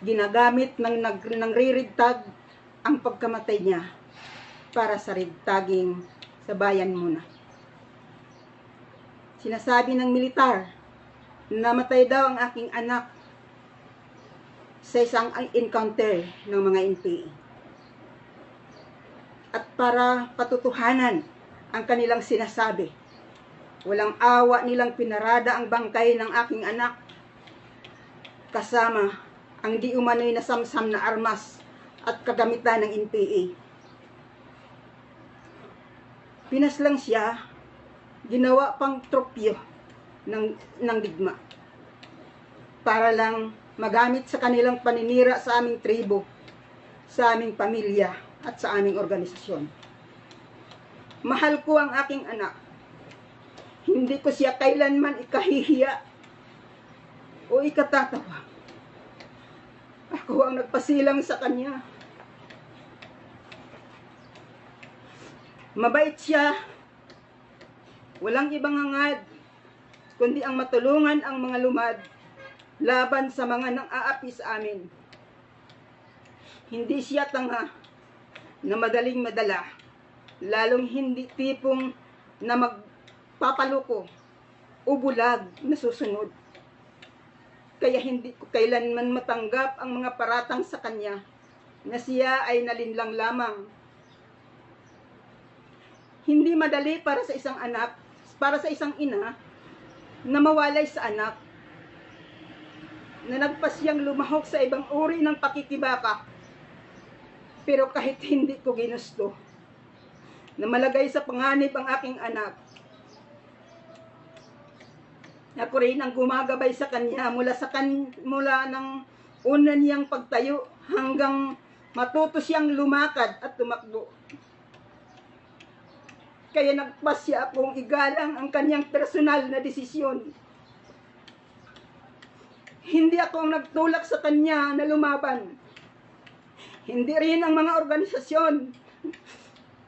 ginagamit ng ririgtag ang pagkamatay niya para sa rigtaging sa bayan muna. Sinasabi ng militar na namatay daw ang aking anak sa isang encounter ng mga NPA. At para patutuhanan ang kanilang sinasabi, walang awa nilang pinarada ang bangkay ng aking anak kasama ang di umano'y nasamsam na armas at kagamitan ng NPA. Pinaslang siya, ginawa pang tropyo ng digma para lang magamit sa kanilang paninira sa aming tribo, sa aming pamilya at sa aming organisasyon. Mahal ko ang aking anak. Hindi ko siya kailanman ikahihiya o ikatatawa. Ako ang nagpasilang sa kanya. Mabait siya. Walang ibang hangad, kundi ang matulungan ang mga lumad laban sa mga nang-aapi sa amin. Hindi siya tanga na madaling madala, lalong hindi tipong na magpapaluko o bulag na susunod. Kaya hindi ko kailanman matanggap ang mga paratang sa kanya na siya ay nalinlang lamang. Hindi madali para sa isang anak, para sa isang ina na mawalay sa anak. na nagpasyang lumahok sa ibang uri ng pakikibaka. Pero kahit hindi ko ginusto na malagay sa panganib ang aking anak, ako rin ang gumagabay sa kanya mula ng una niyang pagtayo hanggang matuto siyang lumakad at tumakbo. Kaya nagpasya akong igalang ang kanyang personal na desisyon. Hindi ako ang nagtulak sa kanya na lumaban. Hindi rin ang mga organisasyon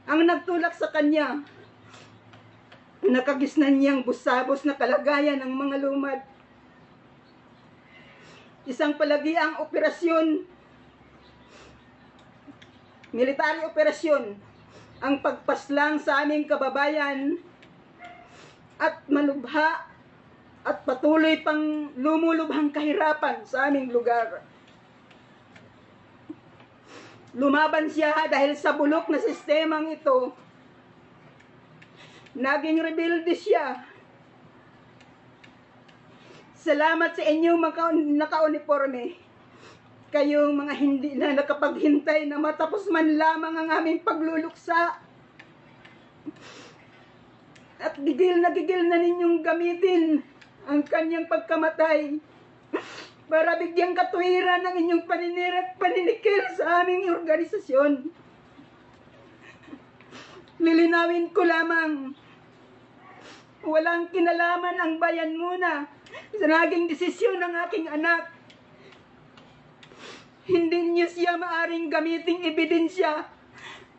ang nagtulak sa kanya. Nakagisnan niyang busabos na kalagayan ng mga lumad. Isang palagiang operasyon, military operasyon, ang pagpaslang sa aming kababayan at malubha at patuloy pang lumulubhang kahirapan sa aming lugar. Lumaban siya dahil sa bulok na sistemang ito. Naging rebelde siya. Salamat sa inyong naka-uniforme. Kayong mga hindi na nakapaghintay na matapos man lamang ang aming pagluluksa. At gigil na ninyong gamitin ang kanyang pagkamatay para bigyang katuwiran ng inyong paninira at paninikil sa aming organisasyon. Lilinawin ko lamang, walang kinalaman ang bayan muna sa naging desisyon ng aking anak. Hindi niyo siya maaring gamiting ebidensya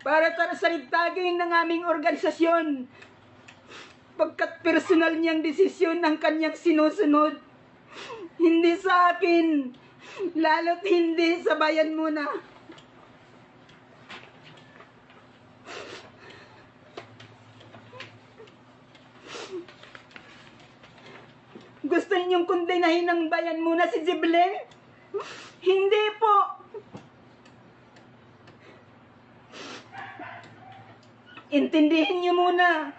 para saritagin ng aming organisasyon, pagkat personal niyang desisyon ang kanyang sinusunod. Hindi sa akin, lalo't hindi sa bayan muna. Gusto ninyong kondenahin ng bayan muna si Jibleng? Hindi po. Intindihin niyo muna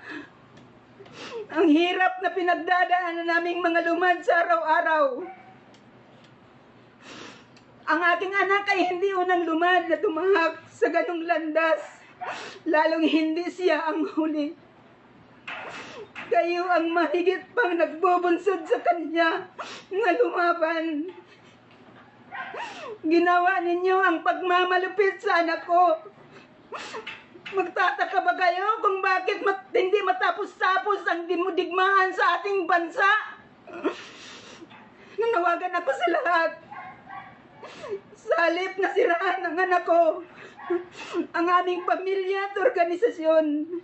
ang hirap na pinagdadaanan naming mga lumad sa araw-araw. Ang aking anak ay hindi unang lumad na tumahak sa ganong landas, lalong hindi siya ang huli. Kayo ang mahigit pang nagbubunsod sa kanya na lumaban. Ginawa ninyo ang pagmamalupit sa anak ko. Magtataka ba kayo kung bakit hindi matapos-tapos ang digmaan sa ating bansa? Nanawagan ako sa lahat. Sa halip na siraan ng anak ko, ang aming pamilya at organisasyon,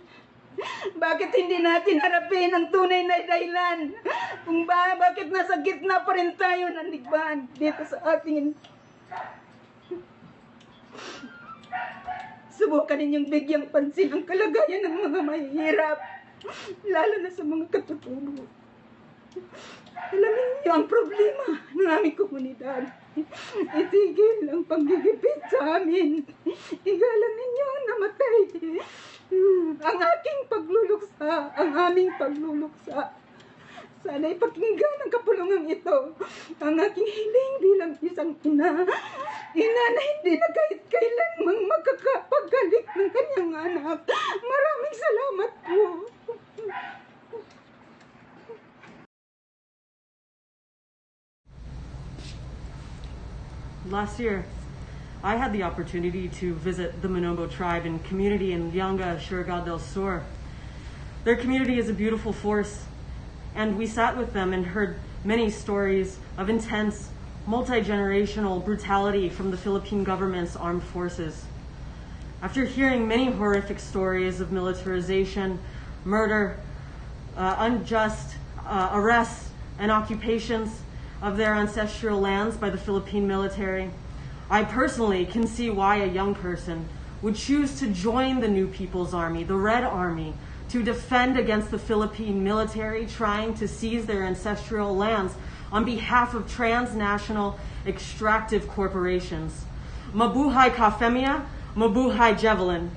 bakit hindi natin harapin ang tunay na dahilan kung bakit nasa gitna pa rin tayo ng digmaan dito sa atin? Subukan ninyong bigyang pansin ang kalagayan ng mga mahihirap, lalo na sa mga katutubo. Alamin niyo ang problema ng aming komunidad. Itigil ang panggigipit sa amin. Igalang ninyo ang namatay. Ang aking pagluluksa, ang aming pagluluksa. Sana'y pakinggan ang kapulungan ito. Ang aking hiling bilang isang ina. Ina na hindi na kahit kailanmang magkakapagalik ng kanyang anak. Maraming salamat po. Last year, I had the opportunity to visit the Monombo tribe and community in Lianga, Surigao del Sur. Their community is a beautiful force, and we sat with them and heard many stories of intense, multi-generational brutality from the Philippine government's armed forces. After hearing many horrific stories of militarization, murder, unjust arrests, and occupations of their ancestral lands by the Philippine military, I personally can see why a young person would choose to join the New People's Army, the Red Army, to defend against the Philippine military trying to seize their ancestral lands on behalf of transnational extractive corporations. Mabuhay Kafemia, Mabuhay Javelin.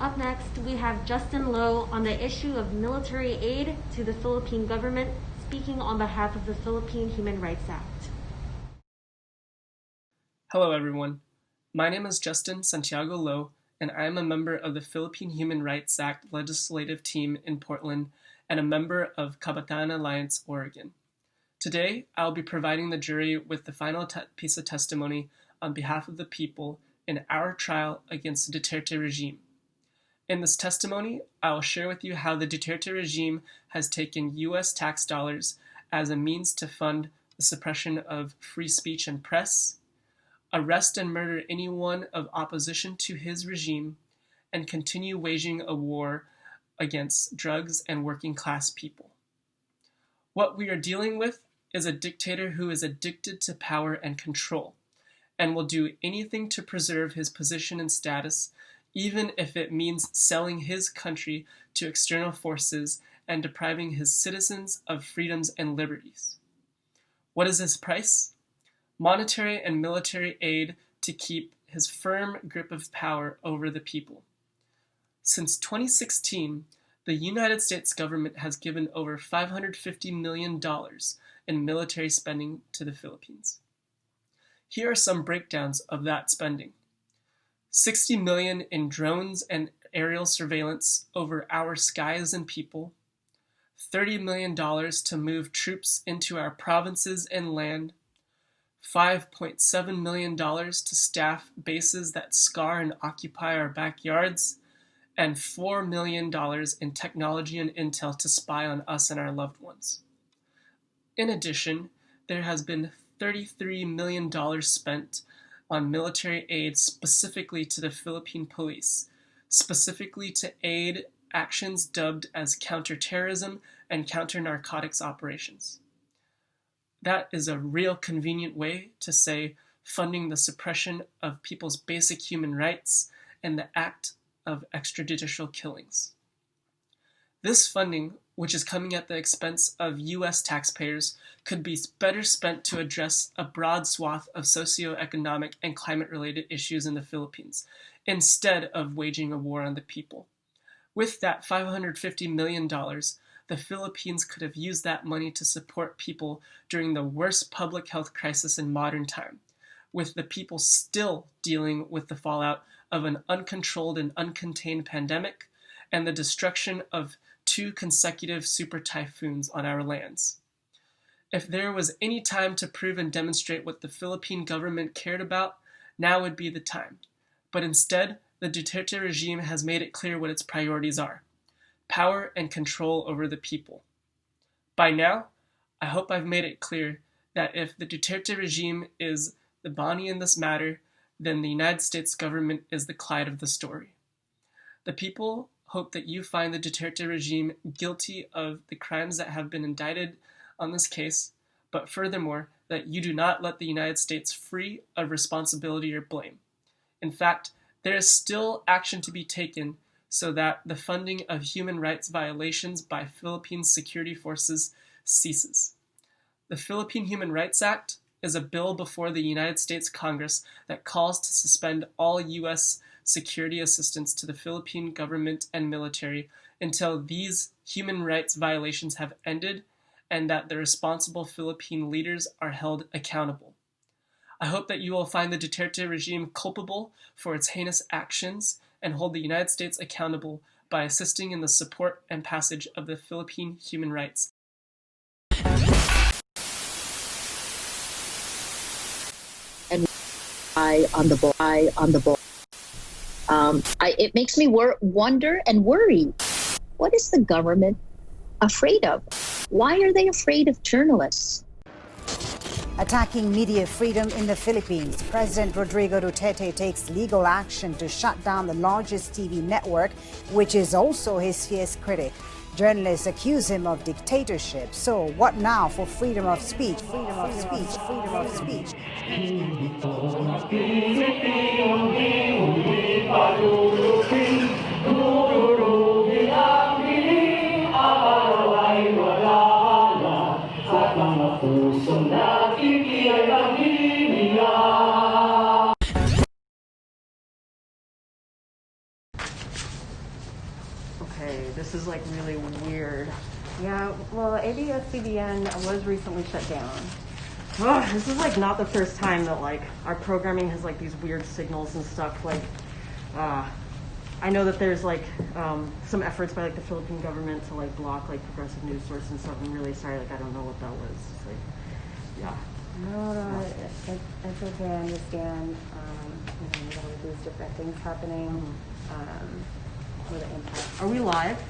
Up next, we have Justin Lowe on the issue of military aid to the Philippine government, speaking on behalf of the Philippine Human Rights Act. Hello everyone. My name is Justin Santiago Lo, and I am a member of the Philippine Human Rights Act legislative team in Portland and a member of Kabataan Alliance, Oregon. Today, I'll be providing the jury with the final piece of testimony on behalf of the people in our trial against the Duterte regime. In this testimony, I will share with you how the Duterte regime has taken U.S. tax dollars as a means to fund the suppression of free speech and press, arrest and murder anyone of opposition to his regime, and continue waging a war against drugs and working class people. What we are dealing with is a dictator who is addicted to power and control, and will do anything to preserve his position and status, even if it means selling his country to external forces and depriving his citizens of freedoms and liberties. What is his price? Monetary and military aid to keep his firm grip of power over the people. Since 2016, the United States government has given over $550 million in military spending to the Philippines. Here are some breakdowns of that spending. $60 million in drones and aerial surveillance over our skies and people, $30 million to move troops into our provinces and land, $5.7 million to staff bases that scar and occupy our backyards, and $4 million in technology and intel to spy on us and our loved ones. In addition, there has been $33 million spent on military aid specifically to the Philippine police, specifically to aid actions dubbed as counterterrorism and counter-narcotics operations. That is a real convenient way to say funding the suppression of people's basic human rights and the act of extrajudicial killings. This funding, which is coming at the expense of U.S. taxpayers, could be better spent to address a broad swath of socioeconomic and climate-related issues in the Philippines, instead of waging a war on the people. With that $550 million, the Philippines could have used that money to support people during the worst public health crisis in modern time, with the people still dealing with the fallout of an uncontrolled and uncontained pandemic and the destruction of 2 consecutive super typhoons on our lands. If there was any time to prove and demonstrate what the Philippine government cared about, now would be the time. But instead, the Duterte regime has made it clear what its priorities are: power and control over the people. By now, I hope I've made it clear that if the Duterte regime is the Bonnie in this matter, then the United States government is the Clyde of the story. The people hope that you find the Duterte regime guilty of the crimes that have been indicted on this case, but furthermore, that you do not let the United States free of responsibility or blame. In fact, there is still action to be taken so that the funding of human rights violations by Philippine security forces ceases. The Philippine Human Rights Act is a bill before the United States Congress that calls to suspend all U.S. security assistance to the Philippine government and military until these human rights violations have ended and that the responsible Philippine leaders are held accountable. I hope that you will find the Duterte regime culpable for its heinous actions and hold the United States accountable by assisting in the support and passage of the Philippine Human Rights. And eye on the ball. It makes me wonder and worry. What is the government afraid of? Why are they afraid of journalists? Attacking media freedom in the Philippines, President Rodrigo Duterte takes legal action to shut down the largest TV network, which is also his fierce critic. Journalists accuse him of dictatorship. So what now for freedom of speech? Freedom of speech, freedom of speech. Okay, this is like really weird. Yeah, well, ABS-CBN was recently shut down. Oh, this is like not the first time that like our programming has like these weird signals and stuff. Like, I know that there's like some efforts by like the Philippine government to like block like progressive news sources and stuff. I'm really sorry, like I don't know what that was. It's like, yeah. No, it's okay. I understand. You know, there's different things happening with the impact. Are we live?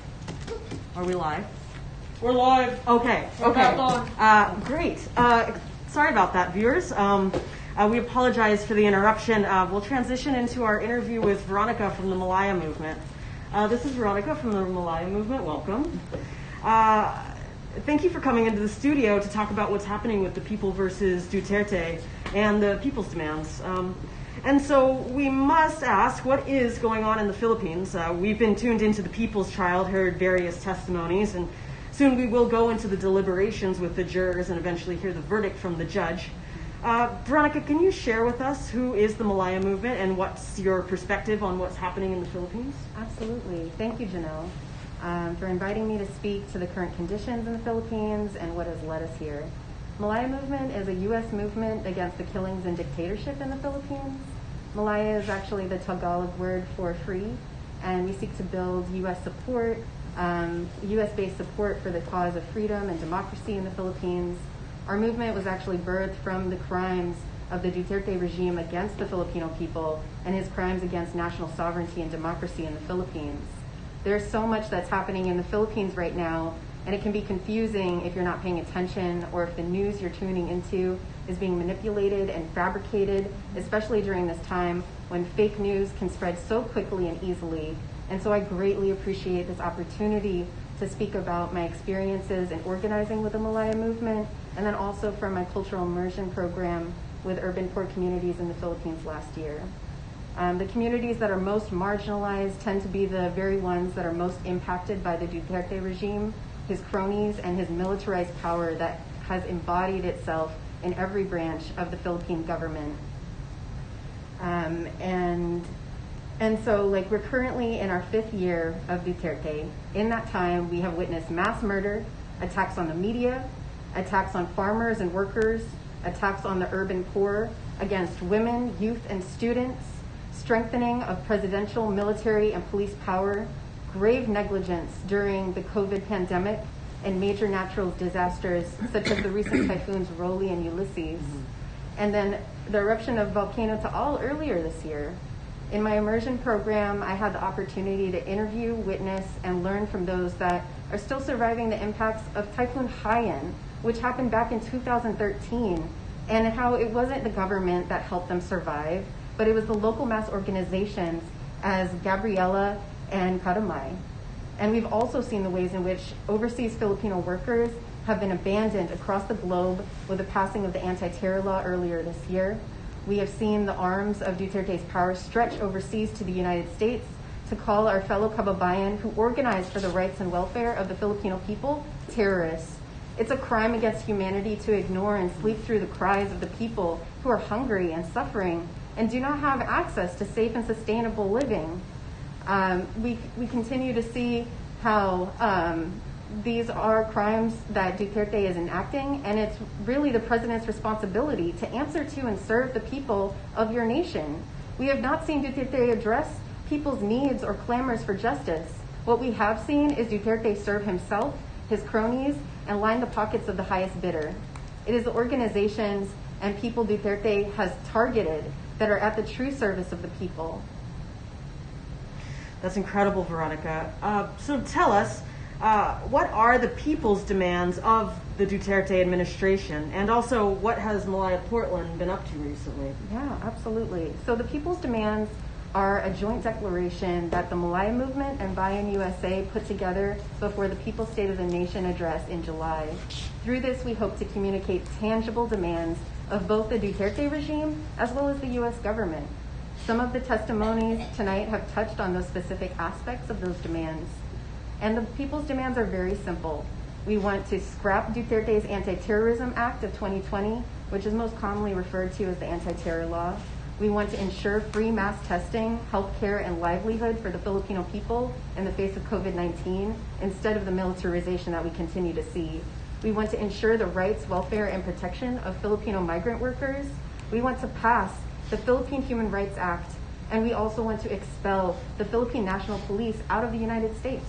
Are we live? We're live. Okay. Okay. Great. Sorry about that, viewers. We apologize for the interruption. We'll transition into our interview with Veronica from the Malaya Movement. This is Veronica from the Malaya Movement. Welcome. Thank you for coming into the studio to talk about what's happening with the people versus Duterte and the people's demands. And so we must ask, what is going on in the Philippines? We've been tuned into the people's trial, heard various testimonies, and soon we will go into the deliberations with the jurors and eventually hear the verdict from the judge. Veronica, can you share with us who is the Malaya Movement and what's your perspective on what's happening in the Philippines? Absolutely. Thank you, Janelle, for inviting me to speak to the current conditions in the Philippines and what has led us here. Malaya Movement is a U.S. movement against the killings and dictatorship in the Philippines. Malaya is actually the Tagalog word for free, and we seek to build U.S. support, U.S.-based support for the cause of freedom and democracy in the Philippines. Our movement was actually birthed from the crimes of the Duterte regime against the Filipino people and his crimes against national sovereignty and democracy in the Philippines. There's so much that's happening in the Philippines right now, and it can be confusing if you're not paying attention or if the news you're tuning into is being manipulated and fabricated, especially during this time when fake news can spread so quickly and easily. And so I greatly appreciate this opportunity to speak about my experiences in organizing with the Malaya Movement, and then also from my cultural immersion program with urban poor communities in the Philippines last year. The communities that are most marginalized tend to be the very ones that are most impacted by the Duterte regime, his cronies, and his militarized power that has embodied itself in every branch of the Philippine government. And so like we're currently in our 5th year of Duterte. In that time, we have witnessed mass murder, attacks on the media, attacks on farmers and workers, attacks on the urban poor, against women, youth, and students, strengthening of presidential, military, and police power, grave negligence during the COVID pandemic, and major natural disasters such as the recent typhoons Rolly and Ulysses, and then the eruption of Volcano Taal earlier this year. In my immersion program, I had the opportunity to interview, witness, and learn from those that are still surviving the impacts of Typhoon Haiyan, which happened back in 2013, and how it wasn't the government that helped them survive, but it was the local mass organizations as Gabriela and Karamay. And we've also seen the ways in which overseas Filipino workers have been abandoned across the globe with the passing of the anti-terror law earlier this year. We have seen the arms of Duterte's power stretch overseas to the United States to call our fellow kababayan who organize for the rights and welfare of the Filipino people terrorists. It's a crime against humanity to ignore and sleep through the cries of the people who are hungry and suffering and do not have access to safe and sustainable living. We continue to see how these are crimes that Duterte is enacting, and it's really the president's responsibility to answer to and serve the people of your nation. We have not seen Duterte address people's needs or clamors for justice. What we have seen is Duterte serve himself, his cronies, and line the pockets of the highest bidder. It is the organizations and people Duterte has targeted that are at the true service of the people. That's incredible, Veronica. So tell us, what are the people's demands of the Duterte administration? And also, what has Malaya Portland been up to recently? Yeah, absolutely. So the people's demands are a joint declaration that the Malaya Movement and Bayan USA put together before the People's State of the Nation address in July. Through this, we hope to communicate tangible demands of both the Duterte regime as well as the U.S. government. Some of the testimonies tonight have touched on those specific aspects of those demands. And the people's demands are very simple. We want to scrap Duterte's Anti-Terrorism Act of 2020, which is most commonly referred to as the anti-terror law. We want to ensure free mass testing, healthcare, and livelihood for the Filipino people in the face of COVID-19 instead of the militarization that we continue to see. We want to ensure the rights, welfare, and protection of Filipino migrant workers. We want to pass the Philippine Human Rights Act, and we also want to expel the Philippine National Police out of the United States.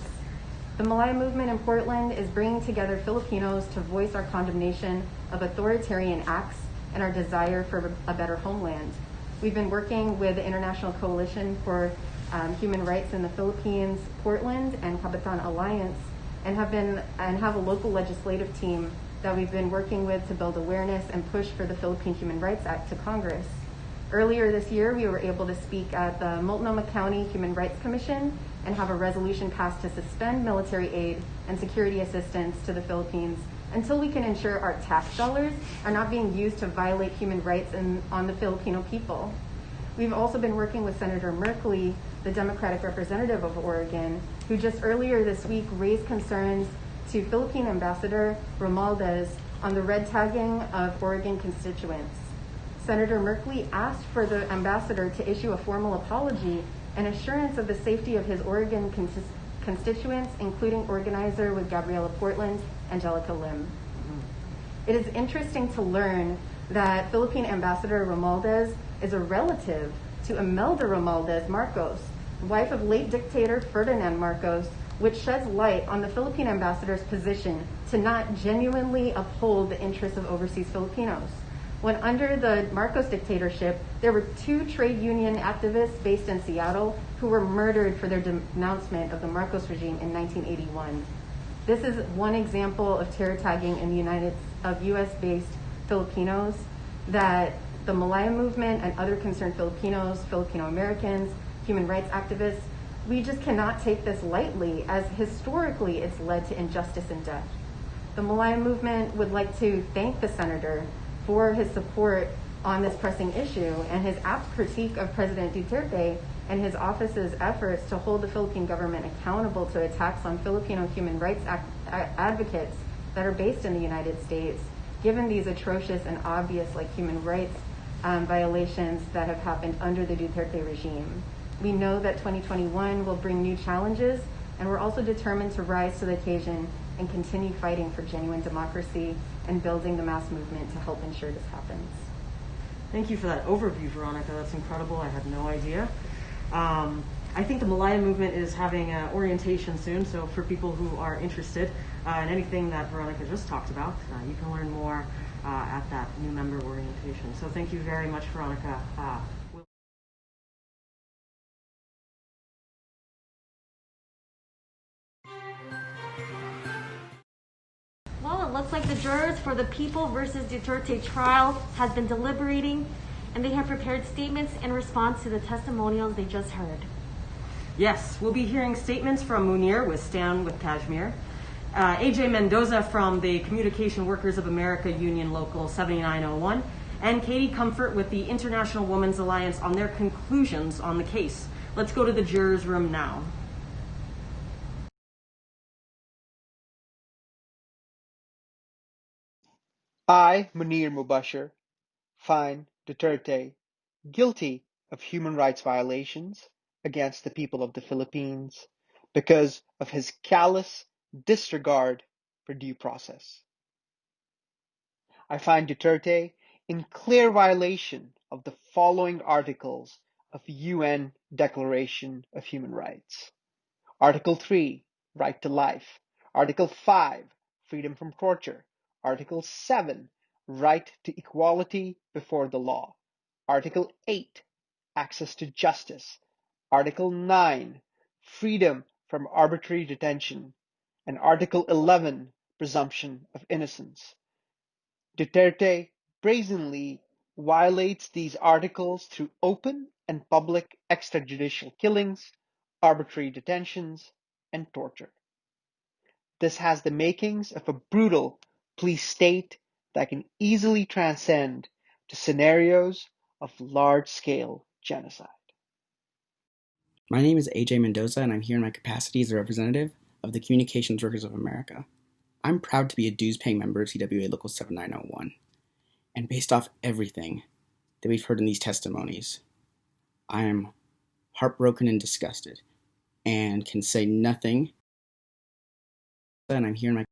The Malaya movement in Portland is bringing together Filipinos to voice our condemnation of authoritarian acts and our desire for a better homeland. We've been working with the International Coalition for Human Rights in the Philippines, Portland, and Kabataan Alliance, and have a local legislative team that we've been working with to build awareness and push for the Philippine Human Rights Act to Congress. Earlier this year, we were able to speak at the Multnomah County Human Rights Commission and have a resolution passed to suspend military aid and security assistance to the Philippines until we can ensure our tax dollars are not being used to violate human rights on the Filipino people. We've also been working with Senator Merkley, the Democratic representative of Oregon, who just earlier this week raised concerns to Philippine Ambassador Romualdez on the red tagging of Oregon constituents. Senator Merkley asked for the ambassador to issue a formal apology and assurance of the safety of his Oregon constituents, including organizer with Gabriela Portland, Angelica Lim. It is interesting to learn that Philippine Ambassador Romualdez is a relative to Imelda Romualdez Marcos, wife of late dictator Ferdinand Marcos, which sheds light on the Philippine ambassador's position to not genuinely uphold the interests of overseas Filipinos. When under the Marcos dictatorship, there were 2 trade union activists based in Seattle who were murdered for their denouncement of the Marcos regime in 1981. This is one example of terror tagging in the U.S.-based Filipinos that the Malaya movement and other concerned Filipinos, Filipino Americans, human rights activists, we just cannot take this lightly, as historically it's led to injustice and death. The Malaya movement would like to thank the senator for his support on this pressing issue and his apt critique of President Duterte and his office's efforts to hold the Philippine government accountable to attacks on Filipino human rights advocates that are based in the United States, given these atrocious and obvious human rights violations that have happened under the Duterte regime. We know that 2021 will bring new challenges, and we're also determined to rise to the occasion and continue fighting for genuine democracy and building the mass movement to help ensure this happens. Thank you for that overview, Veronica. That's incredible. I had no idea. I think the Malaya movement is having an orientation soon, so for people who are interested in anything that Veronica just talked about, you can learn more at that new member orientation. So thank you very much, Veronica. Well, it looks like the jurors for the People versus Duterte trial has been deliberating, and they have prepared statements in response to the testimonials they just heard. Yes, we'll be hearing statements from Munir with Stand with Kashmir, AJ Mendoza from the Communication Workers of America Union Local 7901, and Katie Comfort with the International Women's Alliance on their conclusions on the case. Let's go to the jurors' room now. I, Munir Mubashir, find Duterte guilty of human rights violations against the people of the Philippines because of his callous disregard for due process. I find Duterte in clear violation of the following articles of UN Declaration of Human Rights. Article 3, right to life. Article 5, freedom from torture. Article 7, right to equality before the law. Article 8, access to justice. Article 9, freedom from arbitrary detention. And Article 11, presumption of innocence. Duterte brazenly violates these articles through open and public extrajudicial killings, arbitrary detentions, and torture. This has the makings of a brutal police state that can easily transcend to scenarios of large-scale genocide. My name is AJ Mendoza, and I'm here in my capacity as a representative of the Communications Workers of America. I'm proud to be a dues-paying member of CWA Local 7901. And based off everything that we've heard in these testimonies. I am heartbroken and disgusted and can say nothing. And I'm here in my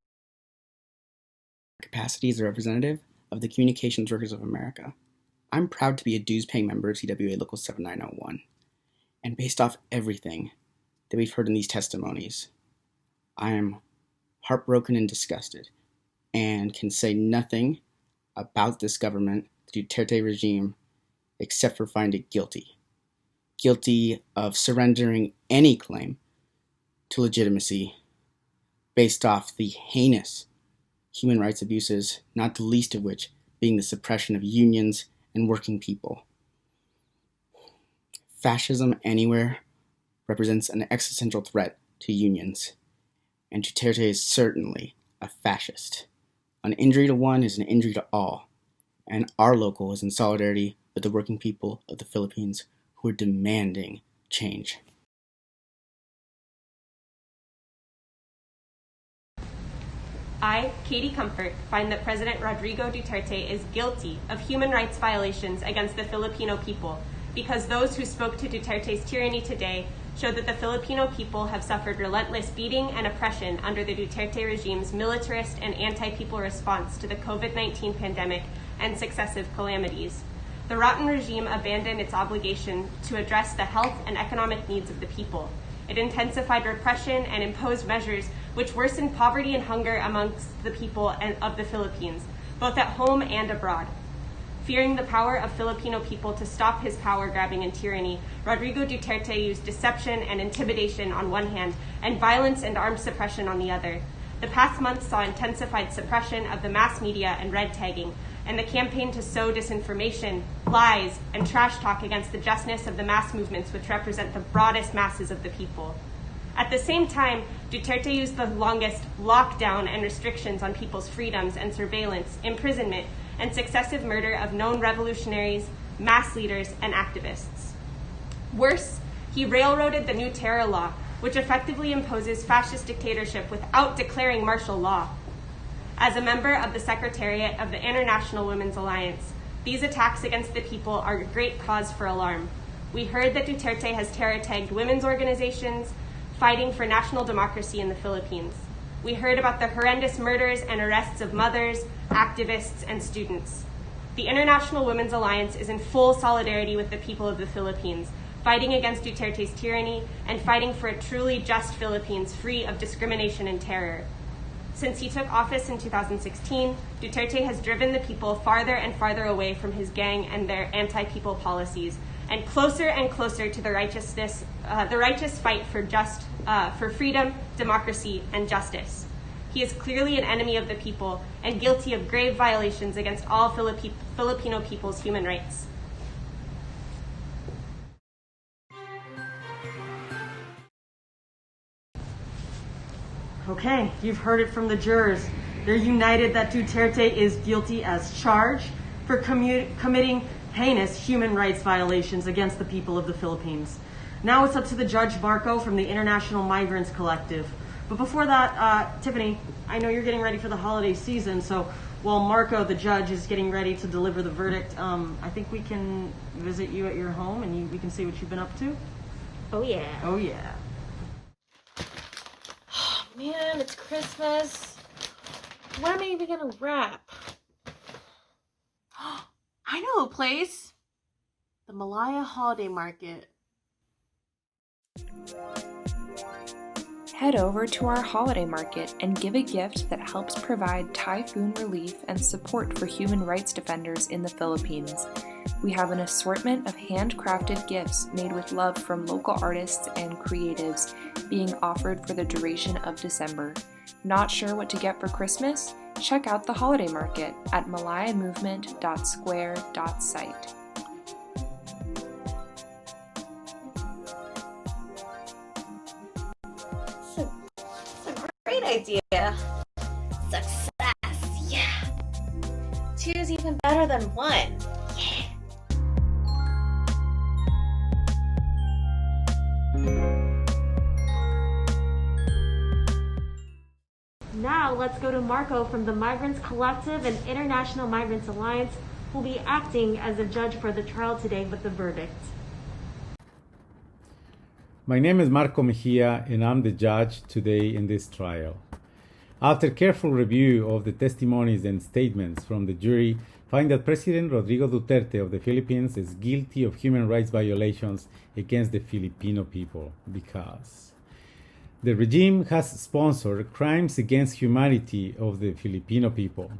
capacity as a representative of the Communications Workers of America. I'm proud to be a dues-paying member of TWA Local 7901. And based off everything that we've heard in these testimonies, I am heartbroken and disgusted and can say nothing about this government, the Duterte regime, except for find it guilty. Guilty of surrendering any claim to legitimacy based off the heinous human rights abuses, not the least of which being the suppression of unions and working people. Fascism anywhere represents an existential threat to unions, and Duterte is certainly a fascist. An injury to one is an injury to all, and our local is in solidarity with the working people of the Philippines who are demanding change. I, Katie Comfort, find that President Rodrigo Duterte is guilty of human rights violations against the Filipino people because those who spoke to Duterte's tyranny today show that the Filipino people have suffered relentless beating and oppression under the Duterte regime's militarist and anti-people response to the COVID-19 pandemic and successive calamities. The rotten regime abandoned its obligation to address the health and economic needs of the people. It intensified repression and imposed measures which worsened poverty and hunger amongst the people of the Philippines, both at home and abroad. Fearing the power of Filipino people to stop his power grabbing and tyranny, Rodrigo Duterte used deception and intimidation on one hand and violence and armed suppression on the other. The past months saw intensified suppression of the mass media and red tagging, and the campaign to sow disinformation, lies, and trash talk against the justness of the mass movements which represent the broadest masses of the people. At the same time, Duterte used the longest lockdown and restrictions on people's freedoms and surveillance, imprisonment, and successive murder of known revolutionaries, mass leaders, and activists. Worse, he railroaded the new terror law, which effectively imposes fascist dictatorship without declaring martial law. As a member of the Secretariat of the International Women's Alliance, these attacks against the people are a great cause for alarm. We heard that Duterte has terror-tagged women's organizations fighting for national democracy in the Philippines. We heard about the horrendous murders and arrests of mothers, activists, and students. The International Women's Alliance is in full solidarity with the people of the Philippines, fighting against Duterte's tyranny and fighting for a truly just Philippines free of discrimination and terror. Since he took office in 2016, Duterte has driven the people farther and farther away from his gang and their anti-people policies, and closer to the righteous fight for freedom, democracy, and justice. He is clearly an enemy of the people and guilty of grave violations against all Filipino people's human rights. Okay, you've heard it from the jurors. They're united that Duterte is guilty as charged for committing heinous human rights violations against the people of the Philippines. Now it's up to the Judge Marco from the International Migrants Collective. But before that, Tiffany, I know you're getting ready for the holiday season, so while Marco, the judge, is getting ready to deliver the verdict, I think we can visit you at your home and we can see what you've been up to. Oh yeah. Oh yeah. Man, it's Christmas. When am I even gonna wrap? I know a place. The Malaya Holiday Market. Head over to our holiday market and give a gift that helps provide typhoon relief and support for human rights defenders in the Philippines. We have an assortment of handcrafted gifts made with love from local artists and creatives being offered for the duration of December. Not sure what to get for Christmas? Check out the holiday market at malayamovement.square.site. Great idea. Success, yeah. 2 is even better than 1. Yeah. Now let's go to Marco from the Migrants Collective and International Migrants Alliance, who will be acting as a judge for the trial today with the verdict. My name is Marco Mejia, and I'm the judge today in this trial. After careful review of the testimonies and statements from the jury, find that President Rodrigo Duterte of the Philippines is guilty of human rights violations against the Filipino people because the regime has sponsored crimes against humanity of the Filipino people,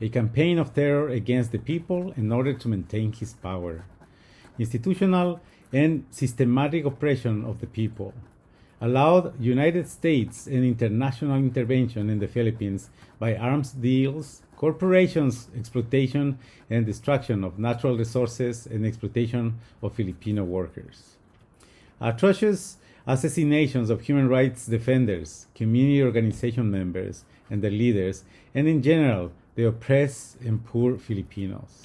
a campaign of terror against the people in order to maintain his power, institutional and systematic oppression of the people, allowed United States and international intervention in the Philippines by arms deals, corporations' exploitation and destruction of natural resources and exploitation of Filipino workers. Atrocious assassinations of human rights defenders, community organization members and their leaders, and in general, the oppressed and poor Filipinos.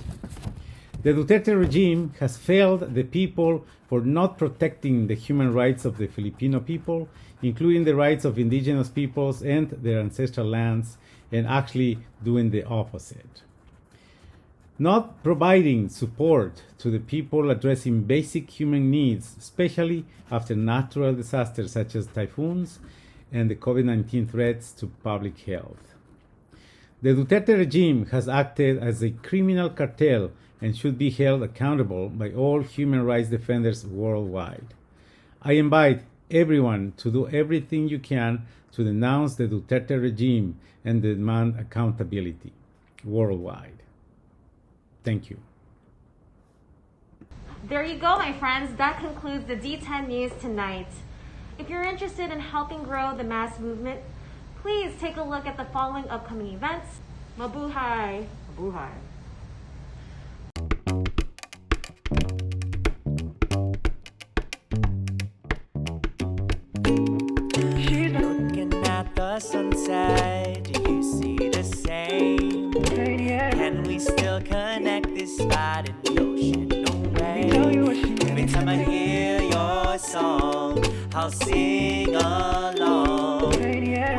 The Duterte regime has failed the people for not protecting the human rights of the Filipino people, including the rights of indigenous peoples and their ancestral lands, and actually doing the opposite. Not providing support to the people addressing basic human needs, especially after natural disasters such as typhoons and the COVID-19 threats to public health. The Duterte regime has acted as a criminal cartel and should be held accountable by all human rights defenders worldwide. I invite everyone to do everything you can to denounce the Duterte regime and demand accountability worldwide. Thank you. There you go, my friends. That concludes the D10 News tonight. If you're interested in helping grow the mass movement, please take a look at the following upcoming events. Mabuhay! Mabuhay! Looking at the sunset, do you see the same? Can we still connect this spot in the ocean away? Every time I hear your song, I'll sing along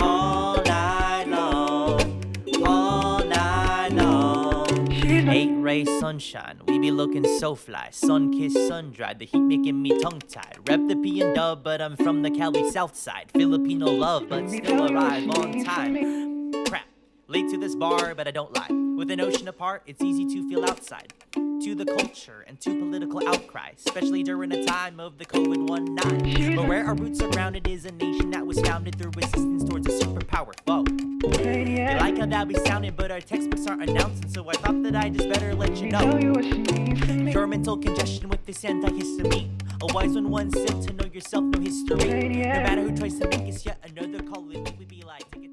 all night long, all night long. 8-ray sunshine, we be looking so fly, sun-kissed, sun-dried, the heat making me tongue-tied. Rep the P and dub, but I'm from the Cali south side. Filipino love, but still arrive on time. Crap, late to this bar, but I don't lie. With an ocean apart, it's easy to feel outside. To the culture and to political outcry, especially during a time of the COVID-19. But where our roots are grounded is a nation that was founded through resistance towards a superpower foe. They like how that we sounded, but our textbooks aren't announcing, so I thought that I just better let you know. Pure mental congestion with this antihistamine. A wise one once said to know yourself, no history. No matter who tries to make us yet another colony, we be like...